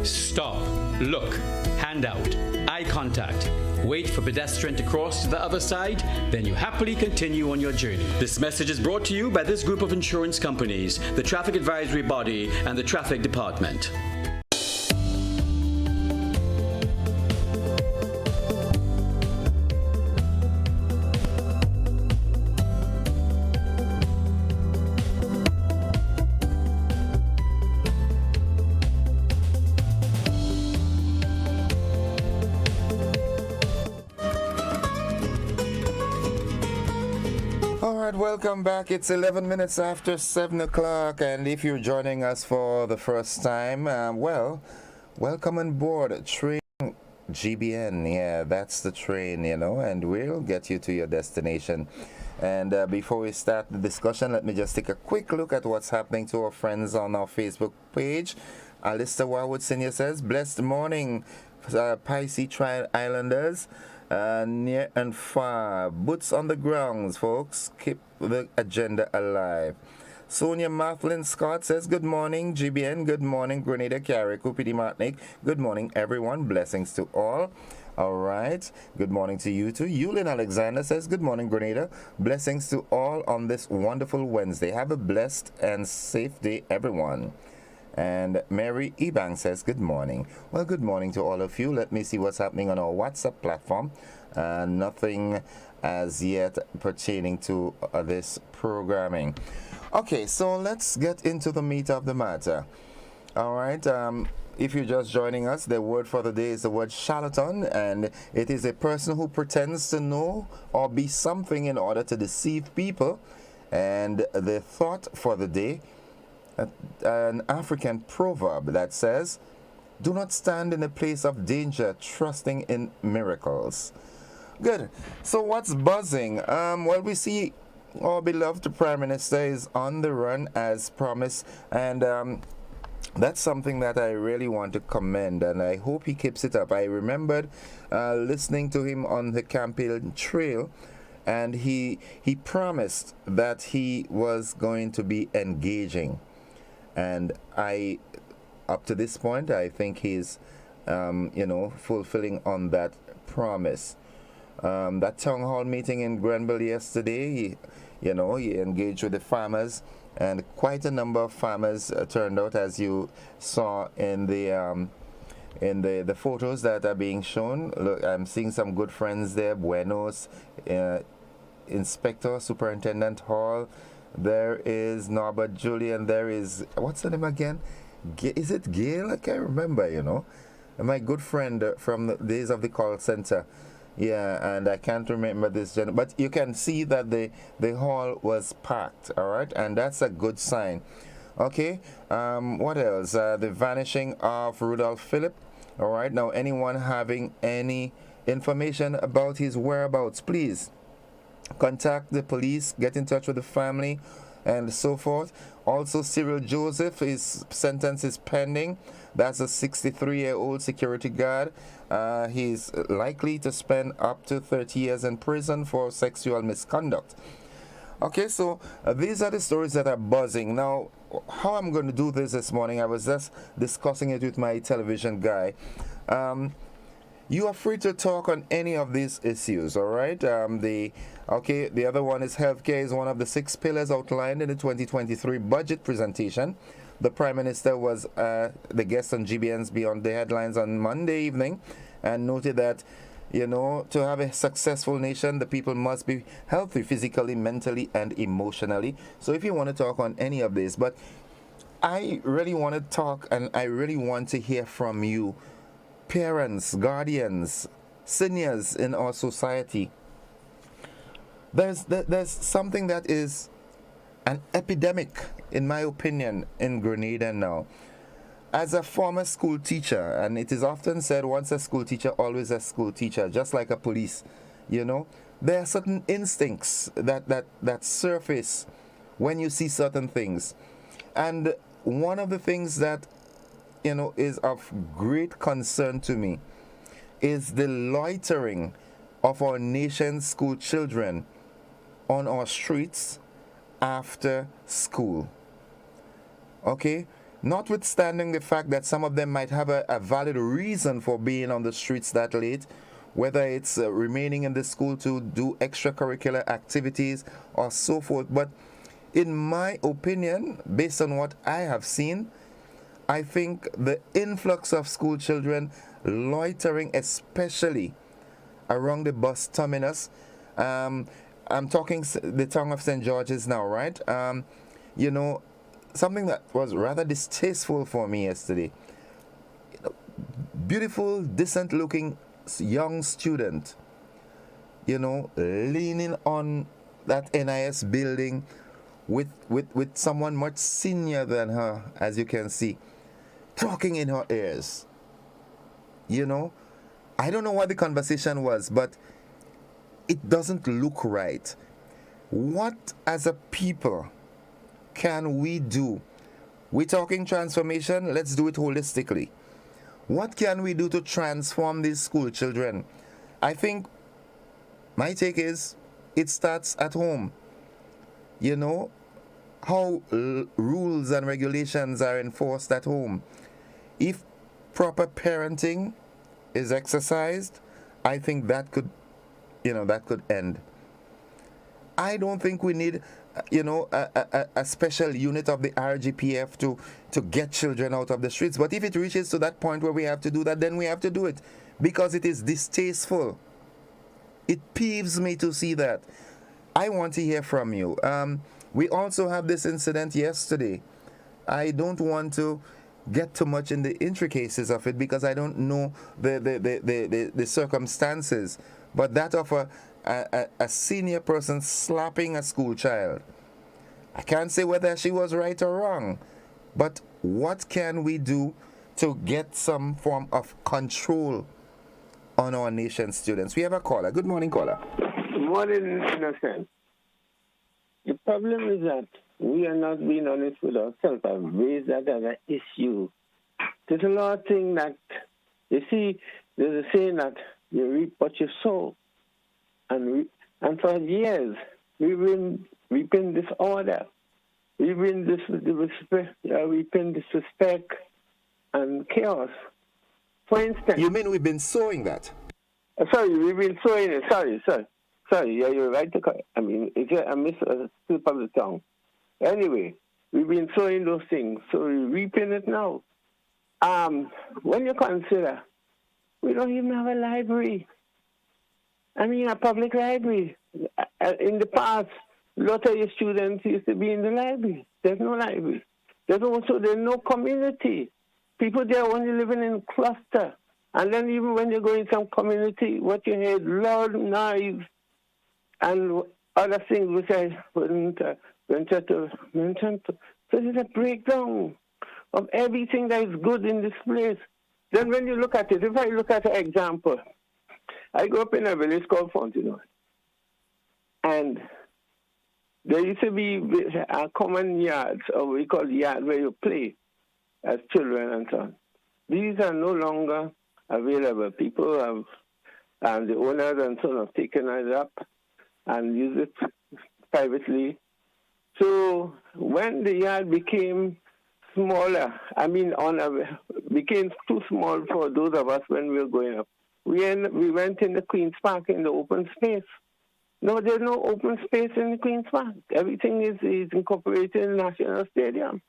Stop, look, hand out, eye contact. Wait for pedestrian to cross to the other side, then you happily continue on your journey. This message is brought to you by this group of insurance companies, the Traffic Advisory Body, and the Traffic Department.
Welcome back. It's 11 minutes after 7 o'clock, and if you're joining us for the first time, welcome on board Train GBN. Yeah, that's the train, and we'll get you to your destination. And before we start the discussion, let me just take a quick look at what's happening to our friends on our Facebook page. Alistair Warwood Senior says, blessed morning, Pisces Trial Islanders. Near and far, boots on the grounds, folks. Keep the agenda alive. Sonia Mathlin Scott says, good morning, GBN. Good morning, Grenada, Carriacou, PD Martinique. Good morning, everyone. Blessings to all. All right. Good morning to you too. Yulin Alexander says, good morning, Grenada. Blessings to all on this wonderful Wednesday. Have a blessed and safe day, everyone. And Mary Ebang says, good morning. Well, good morning to all of you. Let me see what's happening on our WhatsApp platform. Nothing as yet pertaining to this programming. Okay, so let's get into the meat of the matter. All right. If you're just joining us, the word for the day is the word charlatan, and it is a person who pretends to know or be something in order to deceive people. And the thought for the day, an African proverb that says, do not stand in a place of danger trusting in miracles. Good. So what's buzzing? Well, we see our beloved Prime Minister is on the run as promised, and that's something that I really want to commend, and I hope he keeps it up. I remembered listening to him on the campaign trail, and he promised that he was going to be engaging. And up to this point, I think he's, fulfilling on that promise. That town hall meeting in Grenville yesterday, he engaged with the farmers, and quite a number of farmers turned out, as you saw in the photos that are being shown. Look, I'm seeing some good friends there. Buenos, Inspector, Superintendent Hall. There is Norbert Julian. There is, what's the name again? Is it Gail? I can't remember, My good friend from the days of the call center. Yeah, and I can't remember this gentleman. But you can see that the hall was packed, all right? And that's a good sign. Okay, what else? The vanishing of Rudolph Phillip. All right, now anyone having any information about his whereabouts, please contact the police, get in touch with the family, and so forth. Also, Cyril Joseph, his sentence is pending. That's a 63-year-old security guard. He's likely to spend up to 30 years in prison for sexual misconduct. Okay, so these are the stories that are buzzing. Now, how I'm going to do this morning, I was just discussing it with my television guy. You are free to talk on any of these issues, all right? The other one is healthcare is one of the 6 pillars outlined in the 2023 budget presentation. The Prime Minister was the guest on GBN's Beyond the Headlines on Monday evening and noted that, to have a successful nation, the people must be healthy physically, mentally, and emotionally. So if you want to talk on any of this, but I really want to talk, and I really want to hear from you, parents, guardians, seniors in our society. There's something that is an epidemic, in my opinion, in Grenada now. As a former school teacher, and it is often said, once a school teacher, always a school teacher, just like a police, you know, there are certain instincts that surface when you see certain things. And one of the things that, you know, is of great concern to me is the loitering of our nation's school children on our streets after school. Okay? Notwithstanding the fact that some of them might have a valid reason for being on the streets that late, whether it's remaining in the school to do extracurricular activities or so forth. But in my opinion, based on what I have seen, I think the influx of school children loitering, especially around the bus terminus, I'm talking the town of St. George's now, right? You know, something that was rather distasteful for me yesterday. Beautiful, decent-looking young student, you know, leaning on that NIS building with someone much senior than her, as you can see, talking in her ears. You know, I don't know what the conversation was, but it doesn't look right. What, as a people, can we do? We're talking transformation, let's do it holistically. What can we do to transform these school children? I think my take is it starts at home. You know, how rules and regulations are enforced at home. If proper parenting is exercised, I think that could, you know, that could end. I don't think we need, you know, a special unit of the RGPF to get children out of the streets. But if it reaches to that point where we have to do that, then we have to do it, because it is distasteful. It peeves me to see that. I want to hear from you. We also have this incident yesterday. I don't want to get too much in the intricacies of it because I don't know the circumstances. But that of a senior person slapping a school child, I can't say whether she was right or wrong, but what can we do to get some form of control on our nation's students? We have a caller. Good morning, caller.
Good morning, Innocent. The problem is that we are not being honest with ourselves. I've raised that as an issue. There's a lot of things that, you see, there's a saying that you reap what you sow. And for years, we've been reaping disorder. We've been reaping disrespect and chaos. For instance...
You mean we've been sowing that?
Sorry, we've been sowing it. Sorry, yeah, you're right. I mean, it's a slip of the tongue. Anyway, we've been sowing those things, so we're reaping it now. When you consider, we don't even have a library. I mean, a public library. In the past, a lot of your students used to be in the library. There's no library. There's no community. People there only living in cluster. And then even when you go in some community, what you hear, loud noise and other things which I wouldn't venture to mention. So there's a breakdown of everything that is good in this place. Then when you look at it, if I look at an example, I grew up in a village called Fontenoy. And there used to be common yards, or we call yard, where you play as children and so on. These are no longer available. People have, and the owners and so on have taken it up and use it privately. So when the yard became smaller, became too small for those of us when we were growing up, we went in the Queen's Park in the open space. No, there's no open space in the Queen's Park. Everything is incorporated in the National Stadium.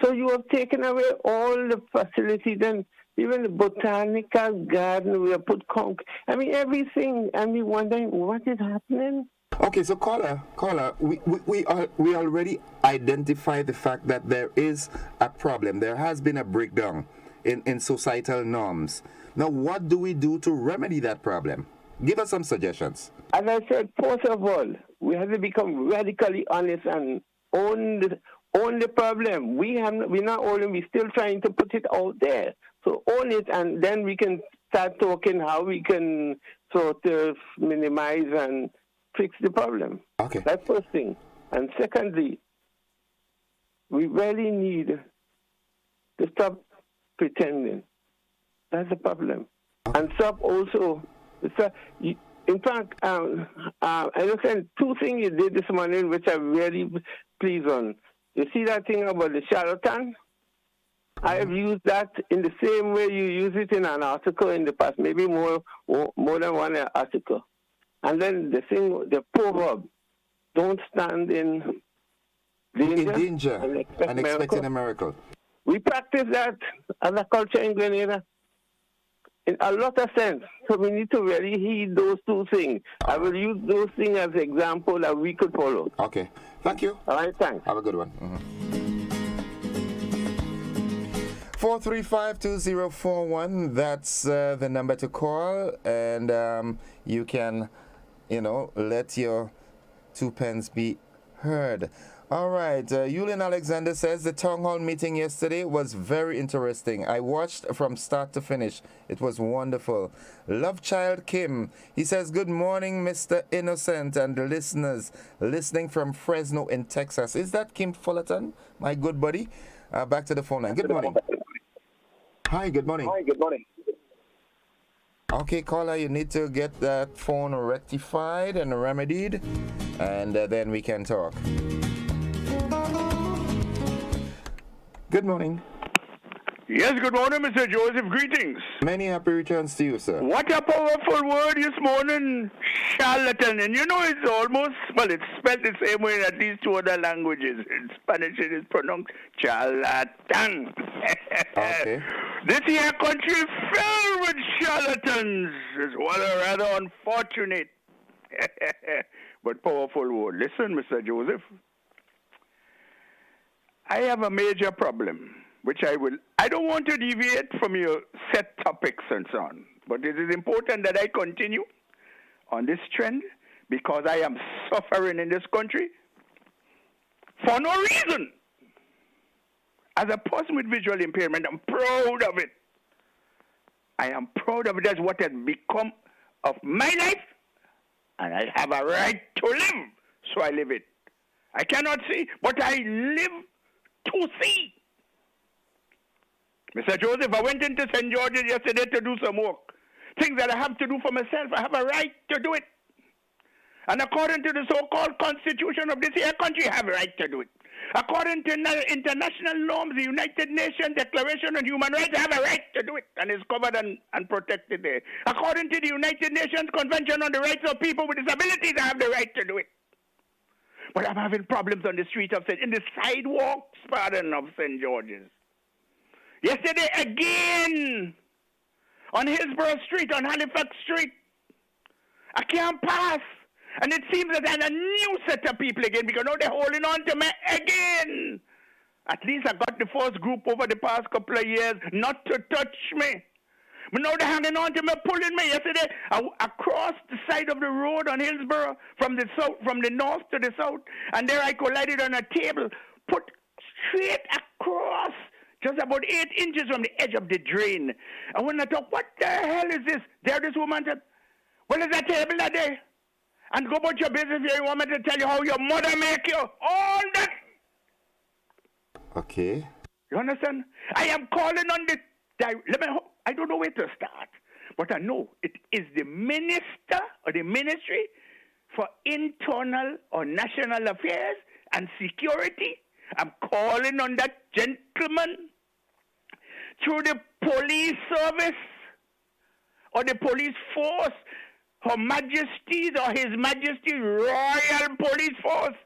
So you have taken away all the facilities, and even the botanical garden, we have put everything, and we wondering what is happening.
Okay, so caller, we already identified the fact that there is a problem. There has been a breakdown in societal norms. Now, what do we do to remedy that problem? Give us some suggestions.
As I said, first of all, we have to become radically honest and own the problem. We're not owning, we're still trying to put it out there. So own it, and then we can start talking how we can sort of minimize and fix the problem.
Okay.
That's first thing. And secondly, we really need to stop pretending. That's the problem. And stop also. In fact, I understand two things you did this morning which I'm really pleased on. You see that thing about the charlatan? I have used that in the same way you use it in an article in the past, maybe more than one article. And then the proverb, don't stand in danger
and expecting a miracle.
We practice that as a culture in Grenada in a lot of sense. So we need to really heed those two things. I will use those things as example that we could follow.
Okay. Thank you.
All right, thanks.
Have a good one. 435-2041, that's the number to call, and you can, let your 2 pence be heard. All right, Yulian Alexander says the town hall meeting yesterday was very interesting. I watched from start to finish. It was wonderful. Love Child Kim, he says, good morning, Mr. Innocent and the listeners listening from Fresno in Texas. Is that Kim Fullerton, my good buddy? Back to the phone line. Good morning. Hi, good morning.
Hi, good morning.
Okay, caller, you need to get that phone rectified and remedied, and then we can talk. Good morning.
Yes, good morning, Mr. Joseph. Greetings.
Many happy returns to you, sir.
What a powerful word this morning, charlatan. And it's almost, it's spelled the same way in at least 2 other languages. In Spanish, it is pronounced charlatan.
Okay.
This here country is filled with charlatans. It's rather unfortunate, but powerful word. Listen, Mr. Joseph. I have a major problem, which I don't want to deviate from your set topics and so on, but it is important that I continue on this trend because I am suffering in this country for no reason. As a person with visual impairment, I'm proud of it. I am proud of it. That's what has become of my life, and I have a right to live, so I live it. I cannot see, but I live to see. Mr. Joseph, I went into St. George's yesterday to do some work. Things that I have to do for myself, I have a right to do it. And according to the so-called constitution of this here country, I have a right to do it. According to international norms, the United Nations Declaration on Human Rights, I have a right to do it, and it's covered and protected there. According to the United Nations Convention on the Rights of People with Disabilities, I have the right to do it. But I'm having problems on the street of in the sidewalks, of St. George's. Yesterday again, on Hillsborough Street, on Halifax Street, I can't pass. And it seems that there's a new set of people again because now they're holding on to me again. At least I got the first group over the past couple of years not to touch me. But now they're hanging on to me, pulling me. Yesterday, I crossed the side of the road on Hillsborough from the north to the south, and there I collided on a table, put straight across, just about 8 inches from the edge of the drain. And when I thought, what the hell is this? There this woman said, well, is that table that day? And go about your business here. You want me to tell you how your mother make you? All that.
Okay.
You understand? I am calling on the... I don't know where to start, but I know it is the minister or the ministry for internal or national affairs and security. I'm calling on that gentleman through the police service or the police force, Her Majesty's or His Majesty's Royal Police Force,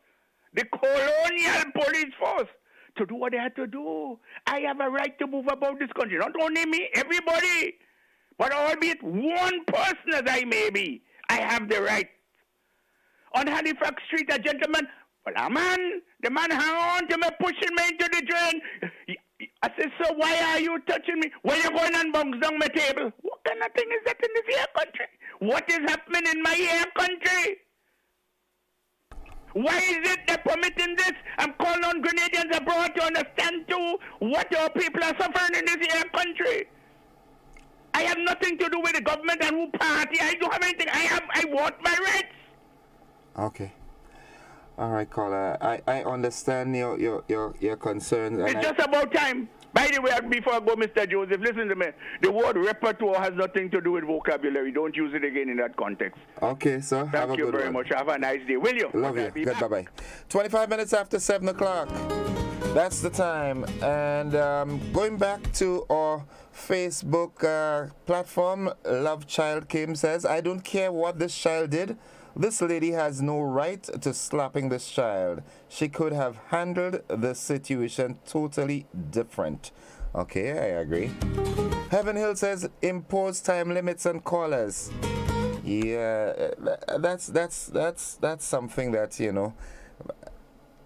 the colonial police force, to do what they had to do. I have a right to move about this country. Not only me, everybody. But albeit one person as I may be, I have the right. on Halifax Street, a gentleman. Well, the man hung on to me, pushing me into the drain. I said, so why are you touching me? Why you going and bunks down my table? What kind of thing is that in this here country? What is happening in my here country? Why is it they're permitting this? I'm calling on Grenadians abroad to understand too what our people are suffering in this here country. I have nothing to do with the government and who party. I don't have anything. I want my rights.
Okay. All right, caller. I understand your concerns.
It's just about time. By the way, before I go, Mr. Joseph, listen to me. The word repertoire has nothing to do with vocabulary. Don't use it again in that context.
Okay, sir.
Thank you very much. Have a nice day. Will you?
Love you. Good. Bye-bye. 25 minutes after 7 o'clock. That's the time. And going back to our Facebook platform, Love Child Kim says, I don't care what this child did. This lady has no right to slapping this child. She could have handled the situation totally different. Okay, I agree. Heaven Hill says impose time limits on callers. Yeah, that's something that, you know,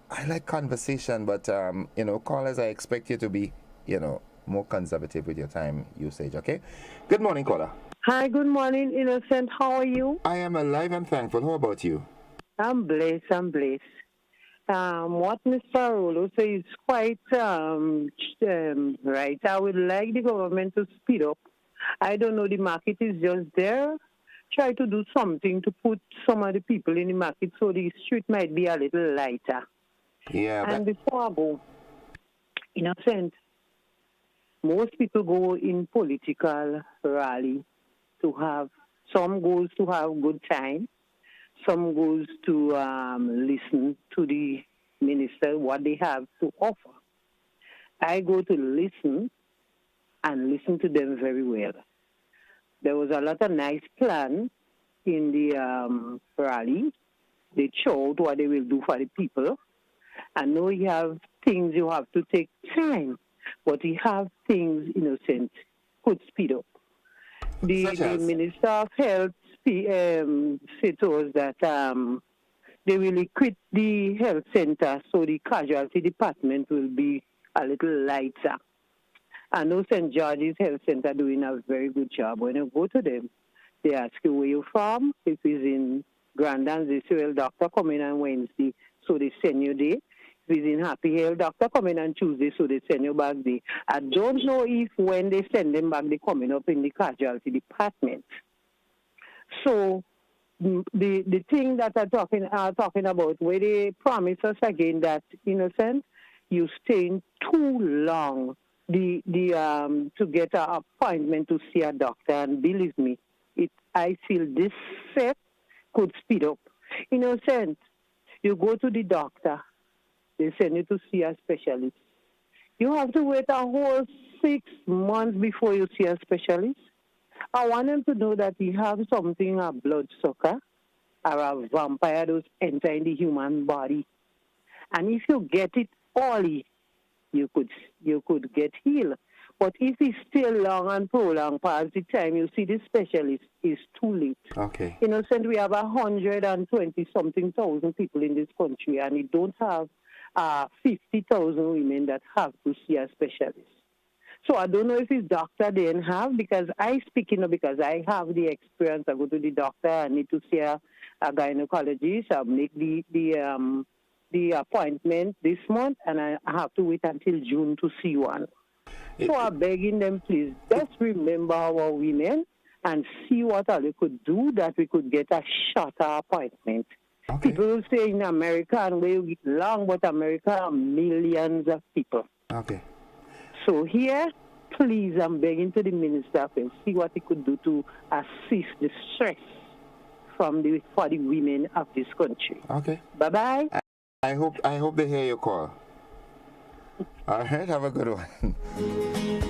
I like conversation, but you know, callers, I expect you to be, you know, more conservative with your time usage. Okay. Good morning, caller.
Hi, good morning, Innocent. How are you?
I am alive and thankful. How about you?
I'm blessed. What Mr. Rolo says is quite right. I would like the government to speed up. I don't know, the market is just there. Try to do something to put some of the people in the market so the street might be a little lighter.
Yeah.
And before I go, Innocent, most people go in political rally to have, some goes to have good time, some goes to listen to the minister, what they have to offer. I go to listen and listen to them very well. There was a lot of nice plan in the rally. They showed what they will do for the people. I know you have things you have to take time, but you have things, Innocent, could speed up. The Minister of Health said to us that they will equip the health center so the casualty department will be a little lighter. I know St. George's Health Center doing a very good job. When you go to them, they ask you where you're from. If it's in Grandans, they say, well, doctor coming on Wednesday, so they send you there. If it's in Happy Hill, doctor coming on Tuesday, so they send you back there. I don't know if when they send them back, they're coming up in the casualty department. So the thing that I'm talking about, where they promise us again that, Innocent, you staying too long to get an appointment to see a doctor, and believe me, I feel this step could speed up. Innocent, you go to the doctor, they send you to see a specialist. You have to wait a whole 6 months before you see a specialist. I want them to know that you have something, a bloodsucker or a vampire that enter in the human body. And if you get it early, you could get healed. But if it's still long and prolonged past the time you see the specialist, it's too late.
Okay.
Innocent, we have 120-something thousand people in this country, and we don't have 50,000 women that have to see a specialist. So I don't know if it's doctor they didn't have, because I speak, because I have the experience. I go to the doctor, I need to see a gynecologist. I make the appointment this month, and I have to wait until June to see one. So I'm begging them, please, just remember our women and see what all they could do that we could get a shorter appointment. Okay. People will say in America and wait long, but America are millions of people.
Okay.
So here, please, I'm begging to the minister and see what he could do to assist the stress for the women of this country.
Okay.
Bye-bye.
I hope they hear your call. All right, have a good one.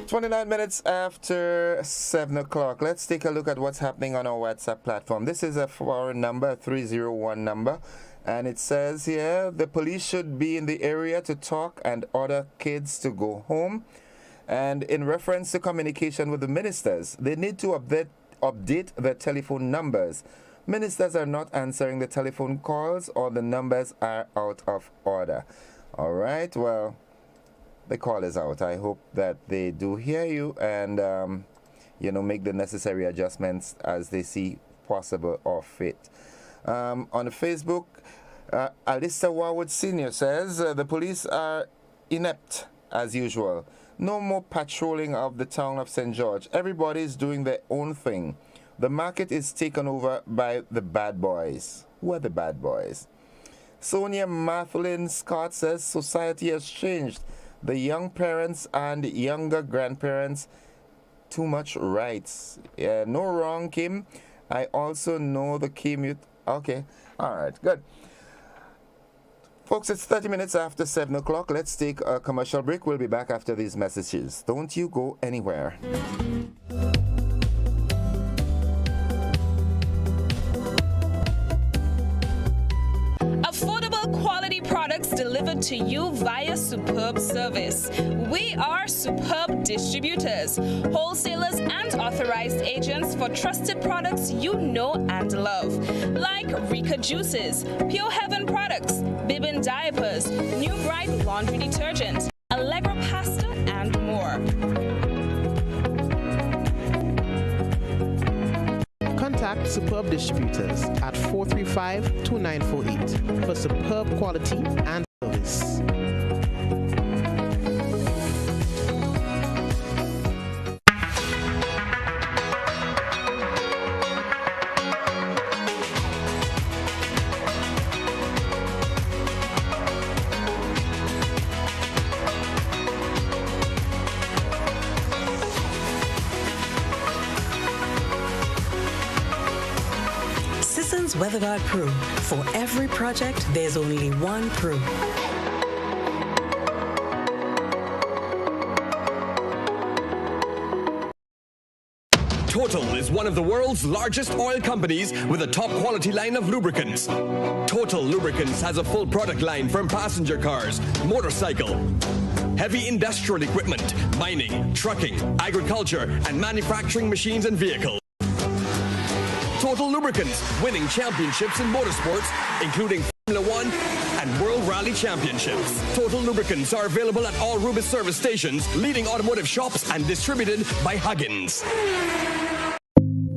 29 minutes after 7 o'clock. Let's take a look at what's happening on our WhatsApp platform. This is a foreign number, a 301 number. And it says here, the police should be in the area to talk and order kids to go home. And in reference to communication with the ministers, they need to update their telephone numbers. Ministers are not answering the telephone calls or the numbers are out of order. All right, well, the call is out. I hope that they do hear you and, make the necessary adjustments as they see possible or fit. On Facebook, Alyssa Warwood Sr. says, the police are inept as usual. No more patrolling of the town of St. George. Everybody is doing their own thing. The market is taken over by the bad boys. Who are the bad boys? Sonia Mathlin Scott says, society has changed. The young parents and younger grandparents, too much rights. Yeah, no wrong, Kim. I also know the Kim youth. Okay, all right, good. Folks, it's 30 minutes after 7 o'clock. Let's take a commercial break. We'll be back after these messages. Don't you go anywhere.
Affordable quality products delivered to you via Superb Service. We are Superb Distributors, wholesalers and authorized agents for trusted products you know and love, like Rika Juices, Pure Heaven products, Bibbin diapers, New Bright laundry detergent, Allegra pasta, and more.
Contact Superb Distributors at 435-2948 for superb quality and service.
WeatherGuard Pro. For every project, there's only one Pro.
Total is one of the world's largest oil companies with a top quality line of lubricants. Total Lubricants has a full product line from passenger cars, motorcycle, heavy industrial equipment, mining, trucking, agriculture, and manufacturing machines and vehicles. Total Lubricants, winning championships in motorsports, including Formula One and World Rally Championships. Total Lubricants are available at all Rubis service stations, leading automotive shops, and distributed by Huggins.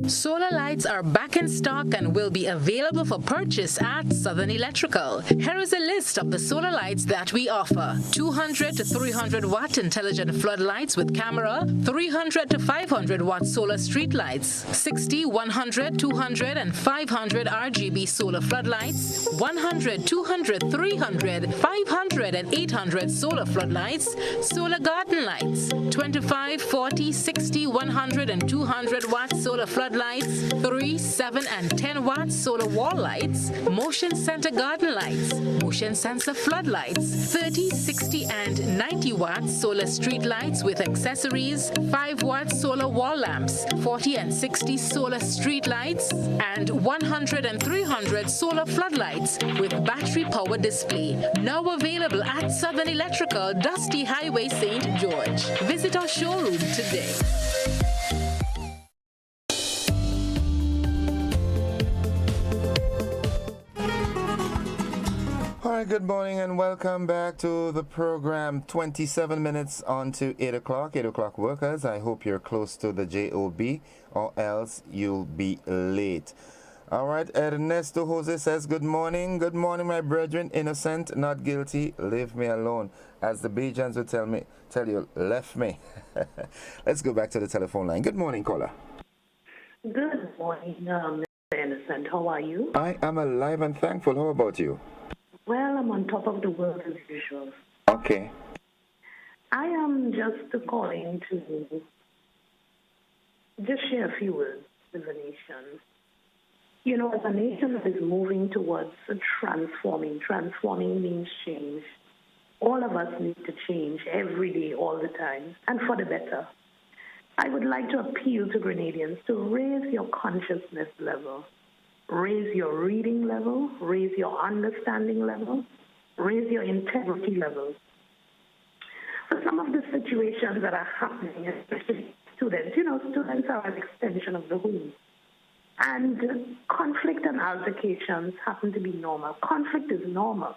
Solar lights are back in stock and will be available for purchase at Southern Electrical. Here is a list of the solar lights that we offer. 200 to 300 watt intelligent floodlights with camera, 300 to 500 watt solar street lights, 60, 100, 200, and 500 RGB solar floodlights, 100, 200, 300, 500, and 800 solar floodlights, solar garden lights, 25, 40, 60, 100, and 200 watt solar floodlights, 3, 7, and 10 watt solar wall lights, motion center garden lights, motion sensor floodlights, 30, 60, and 90 watt solar street lights with accessories, 5 watt solar wall lamps, 40 and 60 solar street lights, and 100 and 300 solar floodlights with battery power display. Now available at Southern Electrical, Dusty Highway, St. George. Visit our showroom today.
All right, good morning and welcome back to the program. 27 minutes on to 8 o'clock. 8 o'clock workers, I hope you're close to the JOB or else you'll be late. All right, Ernesto Jose says, good morning. Good morning, my brethren. Innocent, not guilty. Leave me alone. As the Bajans will tell you, left me. Let's go back to the telephone line. Good morning, caller.
Good morning, Mr. Innocent. How are you?
I am alive and thankful. How about you?
Well, I'm on top of the world as usual.
Okay.
I am just calling to just share a few words with the nation. You know, as a nation that is moving towards transforming means change. All of us need to change every day, all the time, and for the better. I would like to appeal to Grenadians to raise your consciousness level. Raise your reading level, raise your understanding level, raise your integrity level. For some of the situations that are happening, especially students, students are an extension of the home.
And conflict and altercations happen to be normal. Conflict is normal.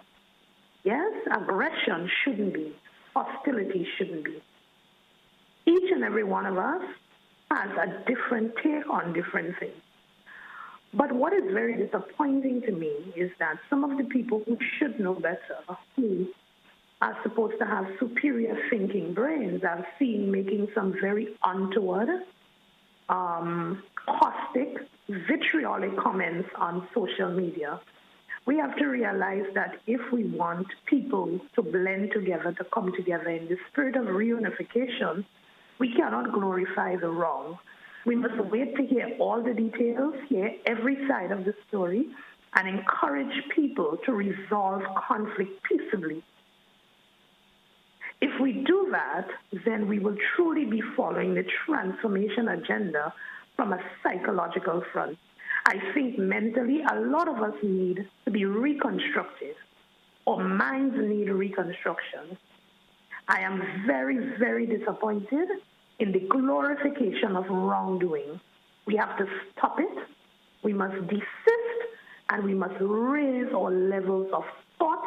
Yes, aggression shouldn't be. Hostility shouldn't be. Each and every one of us has a different take on different things. But what is very disappointing to me is that some of the people who should know better, who are supposed to have superior thinking brains, I've seen making some very untoward, caustic, vitriolic comments on social media. We have to realize that if we want people to blend together, to come together in the spirit of reunification, we cannot glorify the wrong. We must wait to hear all the details, hear every side of the story, and encourage people to resolve conflict peaceably. If we do that, then we will truly be following the transformation agenda from a psychological front. I think mentally a lot of us need to be reconstructed. Our minds need reconstruction. I am very, very disappointed in the glorification of wrongdoing. We have to stop it. We must desist, and we must raise our levels of thought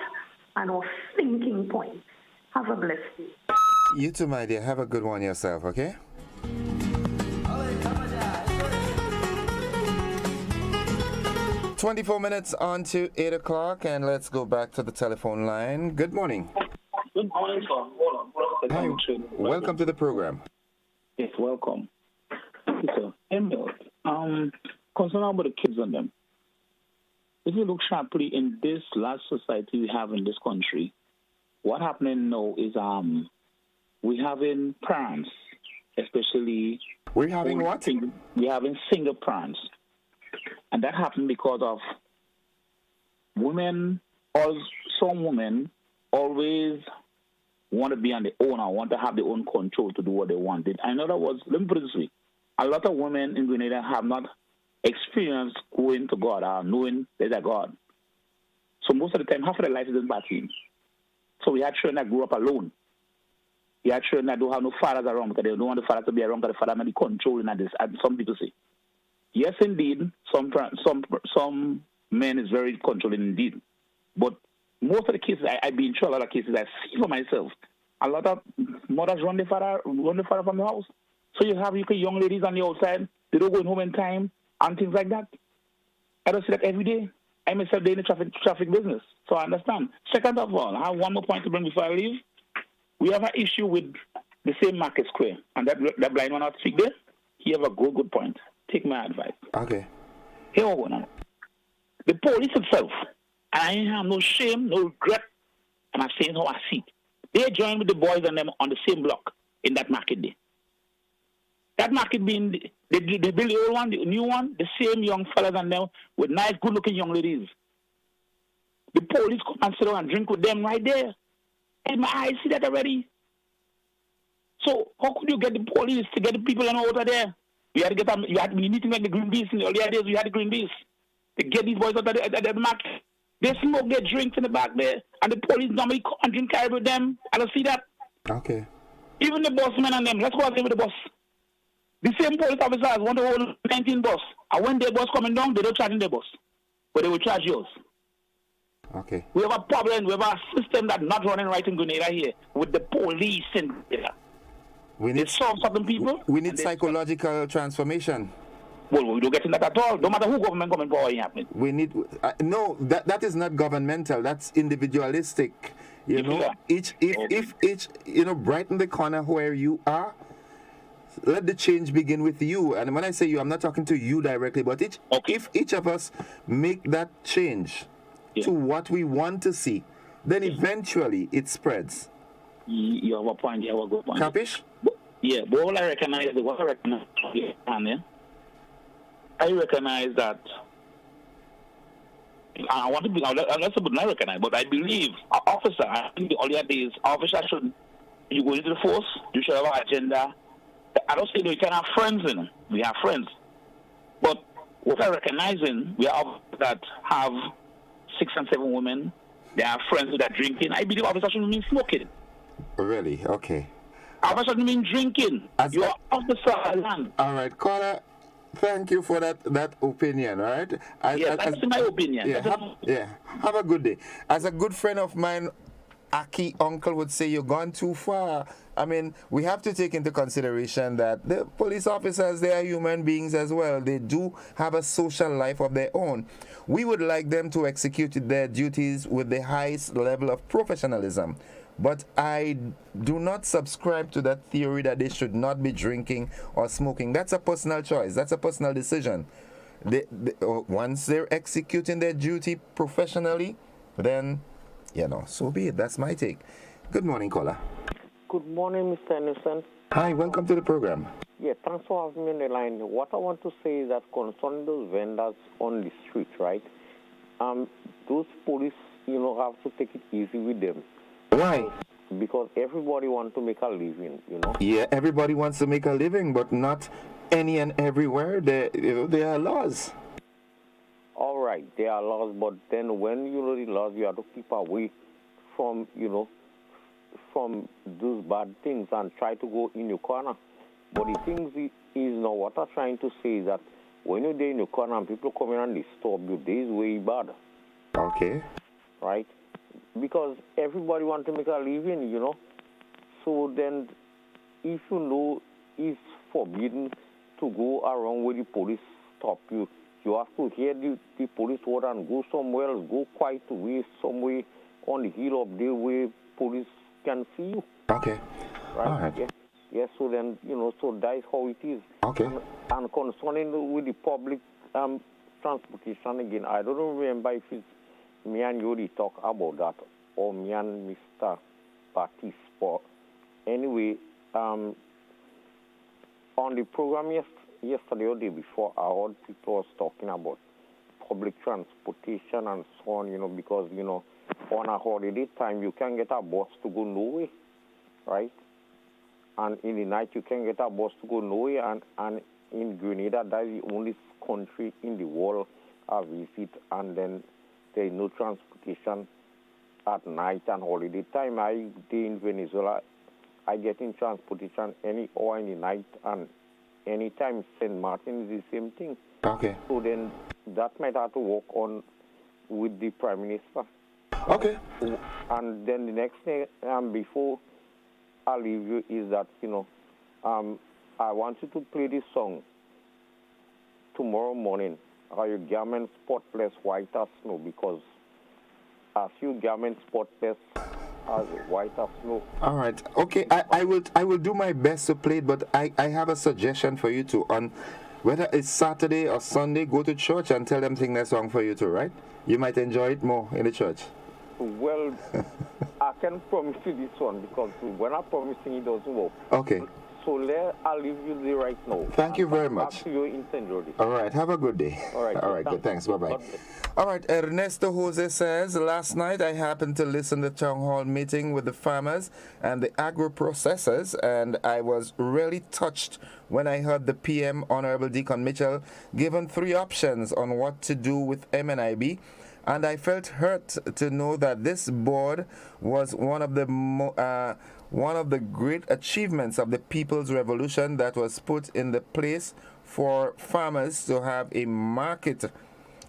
and our thinking points. Have a blessed day.
You too, my dear. Have a good one yourself, okay? .24 on to 8 o'clock, and let's go back to the telephone line. Good morning.
Good morning, sir. Hold on.
Hi. Welcome to the program.
Yes, welcome. So, Emil, concerned about the kids and them. If you look sharply in this last society we have in this country, what happening now is we having parents, especially.
We're having what?
We're having single parents. And that happened because of women, or some women always want to be on their own or want to have their own control to do what they want. In other words, let me put it this way. A lot of women in Grenada have not experienced going to God or knowing there's a God. So most of the time, half of their life is in battle. So we had children that grew up alone. We had children that don't have no fathers around because they don't want the father to be around because the father may be controlling at this, as some people say. Yes, indeed, some men is very controlling indeed. But most of the cases, I've been through a lot of cases, I see for myself, a lot of mothers run the father from the house. So you have young ladies on the outside, they don't go home in time, and things like that. I don't see that every day. I myself in the traffic business, so I understand. Second of all, I have one more point to bring before I leave. We have an issue with the same market square, and that blind one out speak there, he have a good point. Take my advice.
Okay.
Here we go now. The police itself, and I have no shame, no regret, and I'm saying how I see it. They join with the boys and them on the same block in that market day. That market being, they build the old one, the new one, the same young fellas and them with nice, good-looking young ladies. The police come and sit down and drink with them right there. In my eyes, see that already. So how could you get the police to get the people out of there? You had to get them. You had to be meeting like the Green Beast in the earlier days. You had the Green Beast to get these boys out of the market. They smoke their drinks in the back there, and the police normally come and drink carry with them. I don't see that.
Okay.
Even the bossmen and them. Let's go out there with the boss. The same police officers want to hold 19 bus, and when their bus coming down, they don't charge their bus, but they will charge yours.
Okay.
We have a problem. We have a system that's not running right in Grenada here with the police in Grenada.
We need
certain people.
We need psychological transformation.
Well, we don't get in that at all. No matter who government come in power, it happening.
We need no. That is not governmental. That's individualistic. You know, each brighten the corner where you are. Let the change begin with you. And when I say you, I'm not talking to you directly, but if each of us make that change to what we want to see, then eventually it spreads.
You have a point. You have a good point.
Capish?
Yeah, but all I recognize is what I recognize. I recognize that. I want to be. That's a good. I recognize, but I believe officer. I think the earlier days, officer should. You go into the force. You should have an agenda. I don't say that you can have friends in. We have friends, but what I recognize in, we have that have 6 and 7 women. They have friends that are drinking. I believe officers shouldn't mean smoking.
Really? Okay.
Officers shouldn't mean drinking. You are officer of land.
All right, caller. Thank you for that opinion, all right?
That's my opinion.
Have a good day. As a good friend of mine, Aki uncle would say, you're gone too far. I mean, we have to take into consideration that the police officers, they are human beings as well. They do have a social life of their own. We would like them to execute their duties with the highest level of professionalism. But I do not subscribe to that theory that they should not be drinking or smoking. That's a personal choice. That's a personal decision. Once they're executing their duty professionally, then, so be it. That's my take. Good morning, caller.
Good morning, Mr. Innocent.
Hi, welcome to the program.
Yeah, thanks for having me on the line. What I want to say is that concerning those vendors on the street, right? Those police, have to take it easy with them.
Why?
Because everybody wants to make a living,
Yeah, everybody wants to make a living, but not any and everywhere. There are laws.
All right, there are laws, but then when you know the laws, you have to keep away from, from those bad things and try to go in your corner. But the thing is now what I'm trying to say is that when you're there in your corner and people come in and disturb you, this is way bad.
Okay.
Right? Because everybody wants to make a living, So then, if you know it's forbidden to go around where the police stop you, you have to hear the police word and go somewhere else, go quite away, somewhere on the hill up there where police can see you.
Okay.
Right?
All right.
Yeah, so then, so that is how it is.
Okay.
And concerning with the public transportation again, I don't remember if it's me and you talk about that, or me and Mr. Baptiste. But anyway, on the program yesterday or the day before, I heard people was talking about public transportation and so on, because, on a holiday time, you can get a bus to go nowhere, right? And in the night, you can get a bus to go nowhere. And in Grenada, that is the only country in the world I visit, and then there is no transportation at night and holiday time. I stay in Venezuela. I get in transportation any hour in the night, and anytime St. Martin is the same thing.
Okay.
So then that might have to work on with the Prime Minister.
Okay.
And then the next thing, before I leave you, is that, I want you to play this song tomorrow morning. Are your garments spotless white as snow? Because as your garments spotless as white as snow.
All right. Okay. I will do my best to play it, but I have a suggestion for you to, on whether it's Saturday or Sunday, go to church and tell them sing that song for you too, right? You might enjoy it more in the church.
Well, I can promise you this one, because when I promise it doesn't work.
Okay.
So I'll leave you there right now.
Thank you very much.
Back to you in St. George.
All right. Have a good day.
All right.
All right. Good. Thanks. Bye-bye. All right. Ernesto Jose says, last night I happened to listen to the town hall meeting with the farmers and the agro-processors, and I was really touched when I heard the PM, Honorable Deacon Mitchell, given 3 options on what to do with MNIB. And I felt hurt to know that this board was one of the great achievements of the People's Revolution that was put in the place for farmers to have a market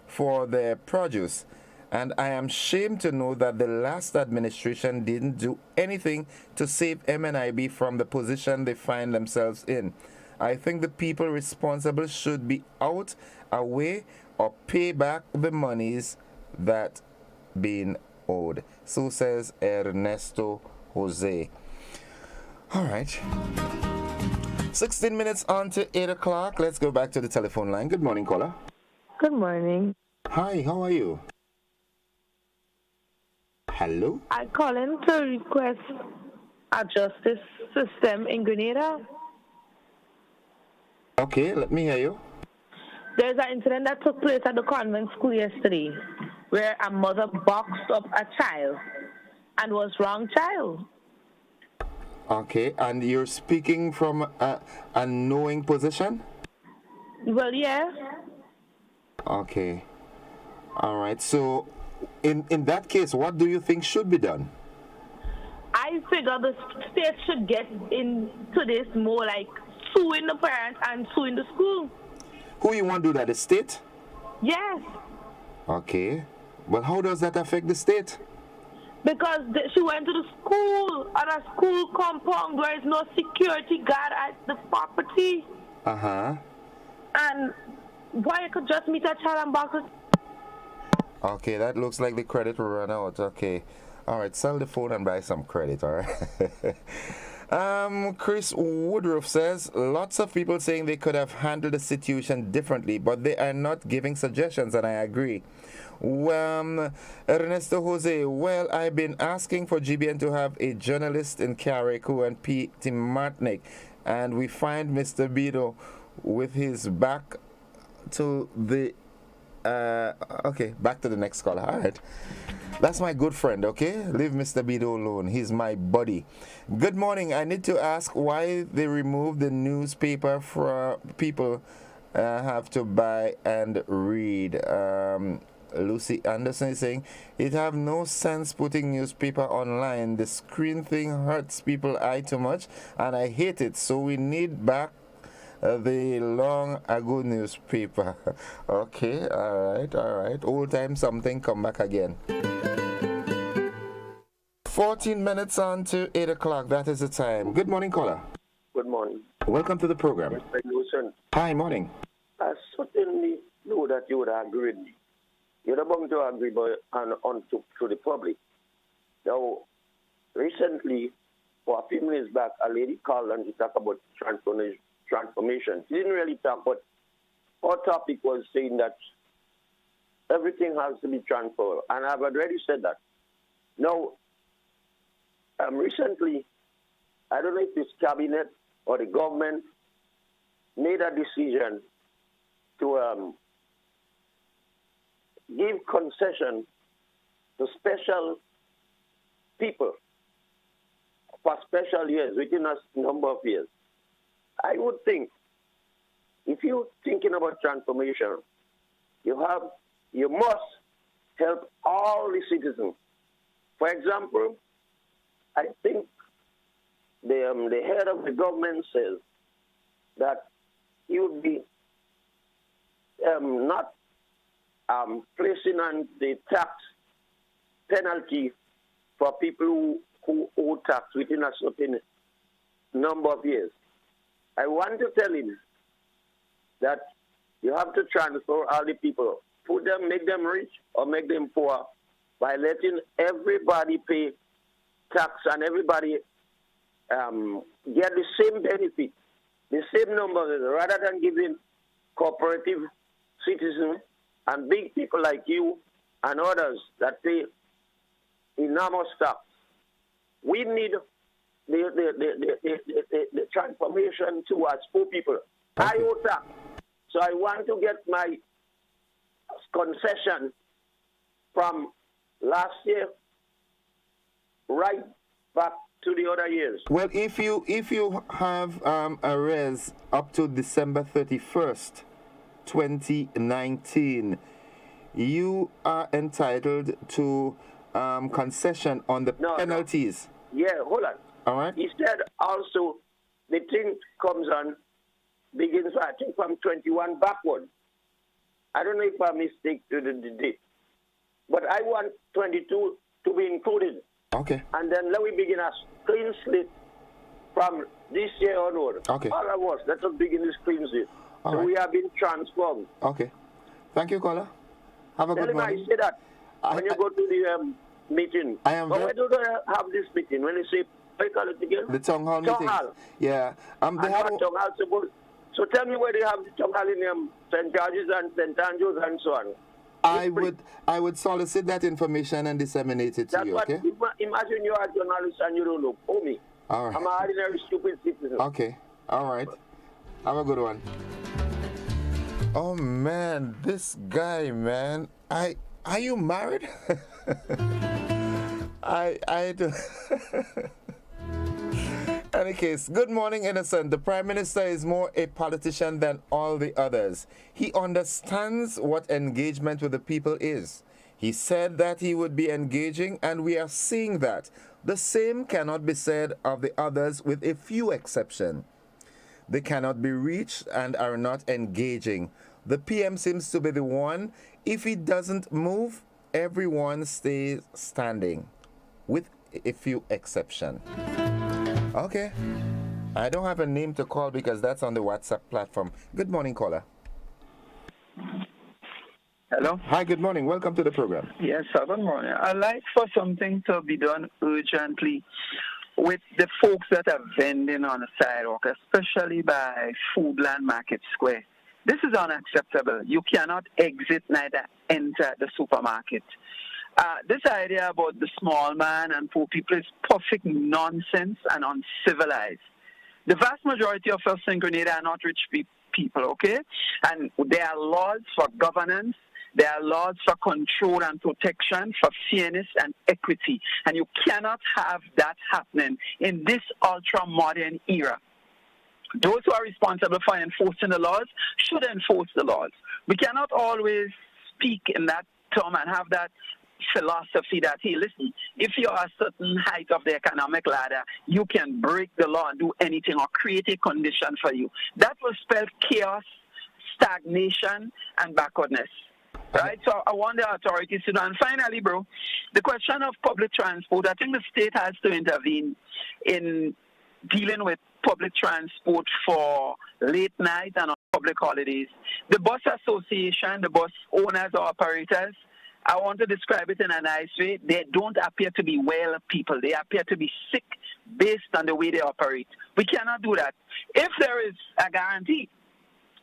for their produce. And I am ashamed to know that the last administration didn't do anything to save MNIB from the position they find themselves in. I think the people responsible should be out, away, or pay back the monies that been owed. So says Ernesto Jose. All right. 16 minutes on to 8 o'clock. Let's go back to the telephone line. Good morning, caller.
Good morning.
Hi, how are you? Hello?
I call in to request a justice system in Grenada.
Okay, let me hear you.
There's an incident that took place at the convent school yesterday where a mother boxed up a child and was wrong child.
Okay, and you're speaking from a knowing position?
Well, yeah.
Okay. All right. So, in that case, what do you think should be done?
I figure the state should get into this more, like suing the parents and suing the school.
Who you want to do that? The state?
Yes,
Okay. Well, how does that affect the state?
because she went to the school, at a school compound. There is no security guard at the property.
Uh-huh.
And why you could just meet a child and box it?
Okay, that looks like the credit will run out. Okay. All right, sell the phone and buy some credit, all right? Chris Woodruff says, lots of people saying they could have handled the situation differently, but they are not giving suggestions, and I agree. Ernesto Jose, well, I've been asking for GBN to have a journalist in Carriacou and P. Martinique, and we find Mr. Bido with his back to the okay, back to the next caller. All right, that's my good friend. Okay, leave Mr. Bido alone, he's my buddy. Good morning. I need to ask why they removed the newspaper for people have to buy and read. Lucy Anderson is saying it have no sense putting newspaper online. The screen thing hurts people eye too much and I hate it, so we need back the long ago newspaper. Okay, all right. Old time something, come back again. 14 minutes on to 8 o'clock. That is the time. Good morning, caller.
Good morning.
Welcome to the program.
Mr. Wilson.
Hi, morning.
I certainly know that you would agree with me. You're not going to agree to the public. Now, recently, for a few minutes back, a lady called and she talked about transformation. She didn't really talk, but our topic was saying that everything has to be transferred, and I've already said that. Now, recently, I don't know if this cabinet or the government made a decision to give concession to special people for special years, within a number of years. I would think, if you're thinking about transformation, you must help all the citizens. For example, I think the head of the government says that he would be not placing on the tax penalty for people who owe tax within a certain number of years. I want to tell him that you have to transfer all the people, put them, make them rich or make them poor by letting everybody pay tax and everybody get the same benefit, the same numbers, rather than giving cooperative citizens and big people like you and others that pay enormous tax. We need the transformation towards poor people. I owe tax, so I want to get my concession from last year right back to the other years.
Well, if you have a res up to December 31st, 2019, you are entitled to concession on the penalties.
Yeah, hold on.
All right.
He said also the thing begins, I think, from 21 backward. I don't know if I'm mistaken to the date. But I want 22 to be included.
Okay.
And then let me begin a clean slate from this year onward.
Okay.
All of us, let us begin this clean slate. So we have been transformed.
Okay. Thank you, caller. Have a good morning.
I say that when you go to the meeting. Why do they have this meeting? When they say, what do you call it again?
The town hall meeting. Yeah.
They have town hall. So tell me where they have the town hall in St. George's and St. Andrews and so on.
I would solicit that information and disseminate it to you, okay?
Imagine you are a journalist and you don't know. Oh, me.
All right.
I'm an ordinary stupid citizen.
Okay. All right. Have a good one. Oh, man. This guy, man. Are you married? I do. Any case, good morning, Innocent. The Prime Minister is more a politician than all the others. He understands what engagement with the people is. He said that he would be engaging, and we are seeing that. The same cannot be said of the others, with a few exceptions. They cannot be reached and are not engaging. The PM seems to be the one. If he doesn't move, everyone stays standing, with a few exceptions. Okay. I don't have a name to call because that's on the WhatsApp platform. Good morning, caller.
Hello.
Hi, good morning. Welcome to the program.
Yes, sir. Good morning. I'd like for something to be done urgently with the folks that are vending on the sidewalk, especially by Foodland Market Square. This is unacceptable. You cannot exit, neither enter the supermarket. This idea about the small man and poor people is perfect nonsense and uncivilized. The vast majority of us in Grenada are not rich people, okay? And there are laws for governance, there are laws for control and protection, for fairness and equity. And you cannot have that happening in this ultra-modern era. Those who are responsible for enforcing the laws should enforce the laws. We cannot always speak in that term and have that philosophy that, hey, listen, if you're a certain height of the economic ladder, you can break the law and do anything or create a condition for you. That will spell chaos, stagnation, and backwardness. Right? So I want the authorities to do. And finally, bro, the question of public transport, I think the state has to intervene in dealing with public transport for late night and on public holidays. The bus association, the bus owners or operators, I want to describe it in a nice way. They don't appear to be well people. They appear to be sick based on the way they operate. We cannot do that. If there is a guarantee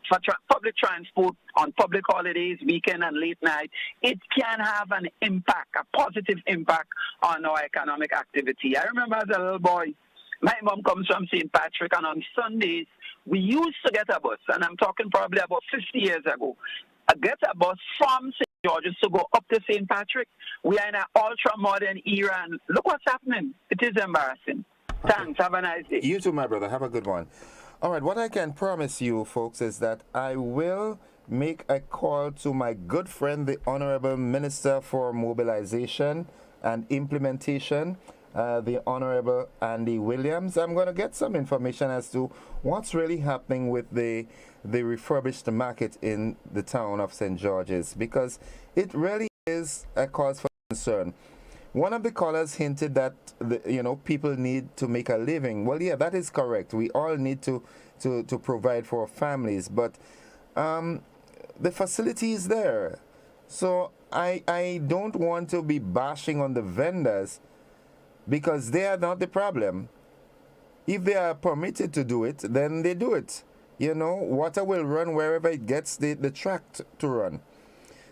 for public transport on public holidays, weekend and late night, it can have an impact, a positive impact on our economic activity. I remember as a little boy, my mom comes from St. Patrick, and on Sundays, we used to get a bus, and I'm talking probably about 50 years ago. I get a bus from St. George's to go up to St. Patrick. We are in an ultra-modern era, and look what's happening. It is embarrassing. Okay. Thanks. Have a nice day.
You too, my brother. Have a good one. All right, what I can promise you, folks, is that I will make a call to my good friend, the Honorable Minister for Mobilization and Implementation, the Honorable Andy Williams. I'm going to get some information as to what's really happening with the refurbished market in the town of St. George's, because it really is a cause for concern. One of the callers hinted that people need to make a living. Well, yeah, that is correct. We all need to provide for our families, but the facility is there. So I don't want to be bashing on the vendors, because they are not the problem. If they are permitted to do it, then they do it. Water will run wherever it gets the track to run.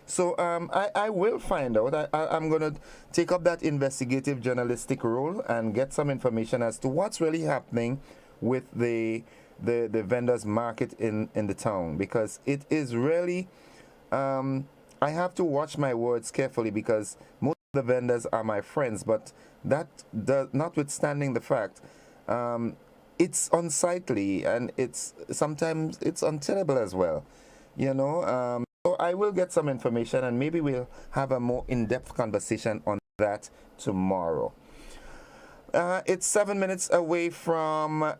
So I will find out. I'm going to take up that investigative journalistic role and get some information as to what's really happening with the vendors market in the town, because it is really, I have to watch my words carefully, because most of the vendors are my friends, but that does, notwithstanding the fact, it's unsightly and sometimes it's untenable as well, So I will get some information, and maybe we'll have a more in-depth conversation on that tomorrow. It's 7 minutes away from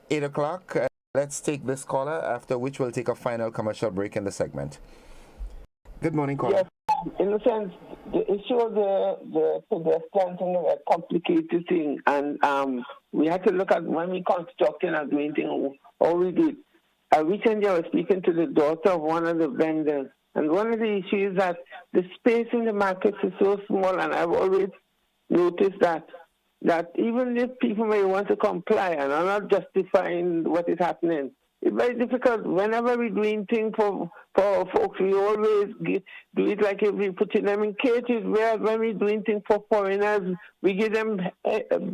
8 o'clock. Let's take this caller, after which we'll take a final commercial break in the segment. Good morning, caller.
Yes, in a sense, the issue of the pedestrian thing is a complicated thing, and we had to look at when we constructing and doing things, how we did. Recently, I was speaking to the daughter of one of the vendors, and one of the issues is that the space in the market is so small, and I've always noticed that even if people may want to comply, and I'm not justifying what is happening, it's very difficult. Whenever we're doing things for folks, we always do it like if we're putting them in cages, whereas when we're doing things for foreigners, we give them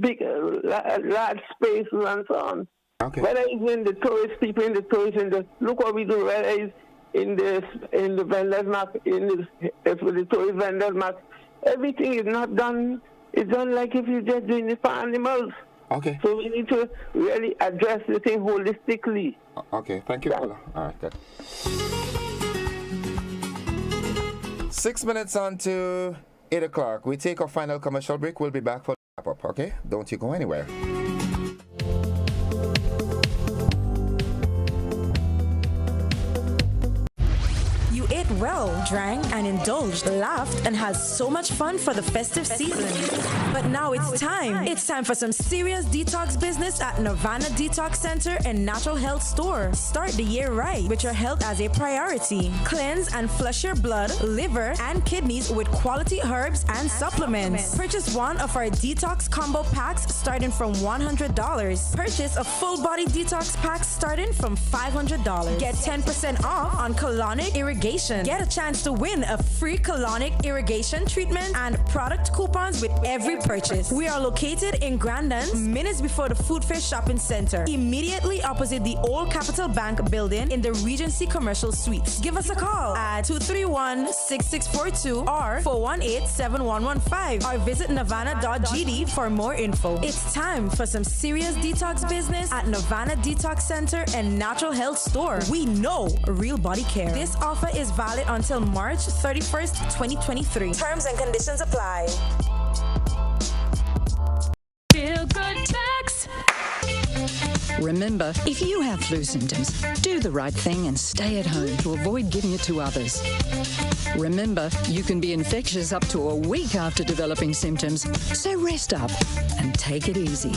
big, large spaces and so on. Okay. Whether it's in the tourist people, in the tourists, look what we do. Whether it's in the vendors market, for the tourist vendors market, everything is not done. It's done like if you're just doing it for animals.
Okay.
So we need to really address the thing holistically.
Okay. Thank you, caller. All right. Good. 6 minutes on to 8 o'clock. We take our final commercial break. We'll be back for the wrap-up. Okay? Don't you go anywhere.
well, drank and indulged, laughed and had so much fun for the festive season. But now it's time. It's time for some serious detox business at Nirvana Detox Center and Natural Health Store. Start the year right with your health as a priority. Cleanse and flush your blood, liver, and kidneys with quality herbs and supplements. Purchase one of our detox combo packs starting from $100. Purchase a full body detox pack starting from $500. Get 10% off on colonic irrigation. Get a chance to win a free colonic irrigation treatment and product coupons with every purchase. We are located in Grandans, minutes before the Food Fair Shopping Center, immediately opposite the old Capital Bank building in the Regency Commercial Suites. Give us a call at 231-6642 or 418-7115 or visit nirvana.gd for more info. It's time for some serious detox business at Nirvana Detox Center and Natural Health Store. We know real body care. This offer is valid until March 31st, 2023. Terms and conditions apply.
Feel good tax. Remember, if you have flu symptoms, do the right thing and stay at home to avoid giving it to others. Remember, you can be infectious up to a week after developing symptoms, so rest up and take it easy.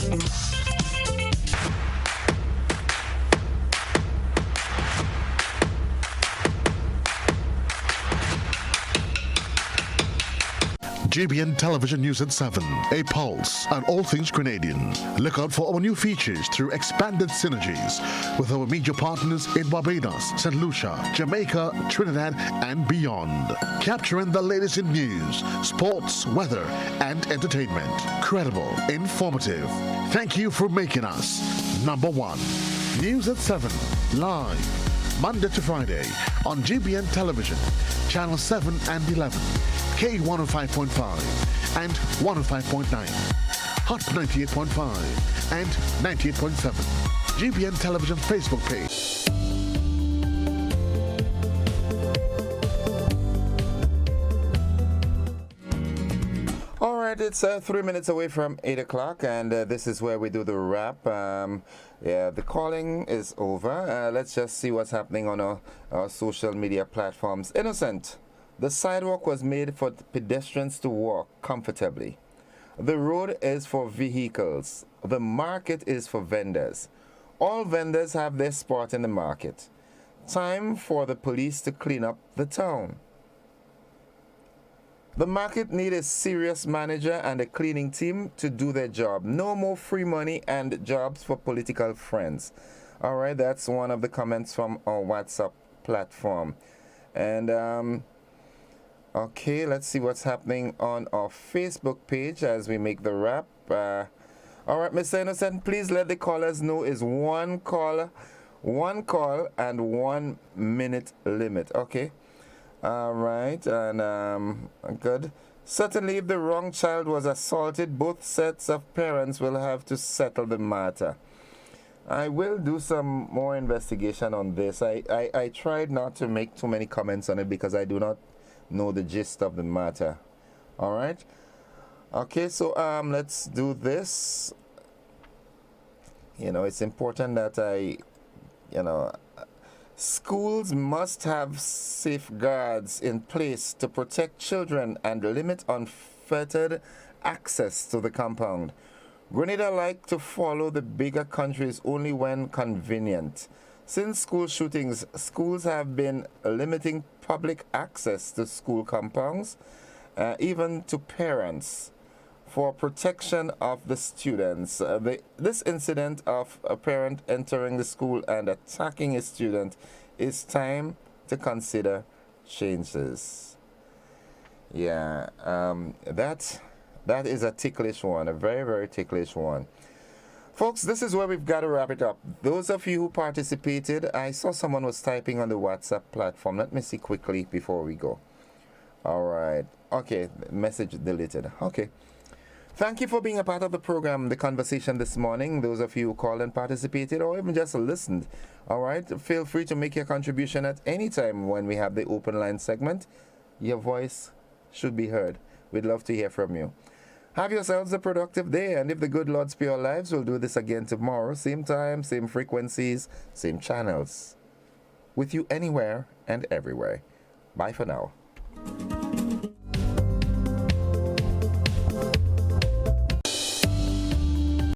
GBN Television News at 7, a pulse on all things Grenadian. Look out for our new features through expanded synergies with our media partners in Barbados, St. Lucia, Jamaica, Trinidad, and beyond. Capturing the latest in news, sports, weather, and entertainment. Credible, informative. Thank you for making us number one. News at 7, live, Monday to Friday on GBN Television, Channel 7 and 11. K105.5 and 105.9, Hot 98.5 and 98.7, GBN Television Facebook page.
All right, it's 3 minutes away from 8 o'clock, and this is where we do the wrap. Yeah, the calling is over. Let's just see what's happening on our social media platforms. Innocent. The sidewalk was made for pedestrians to walk comfortably. The road is for vehicles. The market is for vendors. All vendors have their spot in the market. Time for the police to clean up the town. The market needs a serious manager and a cleaning team to do their job. No more free money and jobs for political friends. All right, that's one of the comments from our WhatsApp platform. And okay, let's see what's happening on our Facebook page as we make the wrap. All right, Mr. Innocent, please let the callers know is one call and 1 minute limit. Okay. All right, and good. Certainly, if the wrong child was assaulted, both sets of parents will have to settle the matter. I will do some more investigation on this. I tried not to make too many comments on it because I do not know the gist of the matter. All right. Okay, so let's do this. You know, it's important that schools must have safeguards in place to protect children and limit unfettered access to the compound. Grenada like to follow the bigger countries only when convenient. Since school shootings, schools have been limiting public access to school compounds, even to parents, for protection of the students. This incident of a parent entering the school and attacking a student is time to consider changes. Yeah, that is a ticklish one, a very, very ticklish one. Folks, this is where we've got to wrap it up. Those of you who participated, I saw someone was typing on the WhatsApp platform. Let me see quickly before we go. All right. Okay, message deleted. Okay. Thank you for being a part of the program, the conversation this morning. Those of you who called and participated or even just listened. All right. Feel free to make your contribution at any time when we have the open line segment. Your voice should be heard. We'd love to hear from you. Have yourselves a productive day, and if the good Lord spare your lives, we'll do this again tomorrow. Same time, same frequencies, same channels. With you anywhere and everywhere. Bye for now.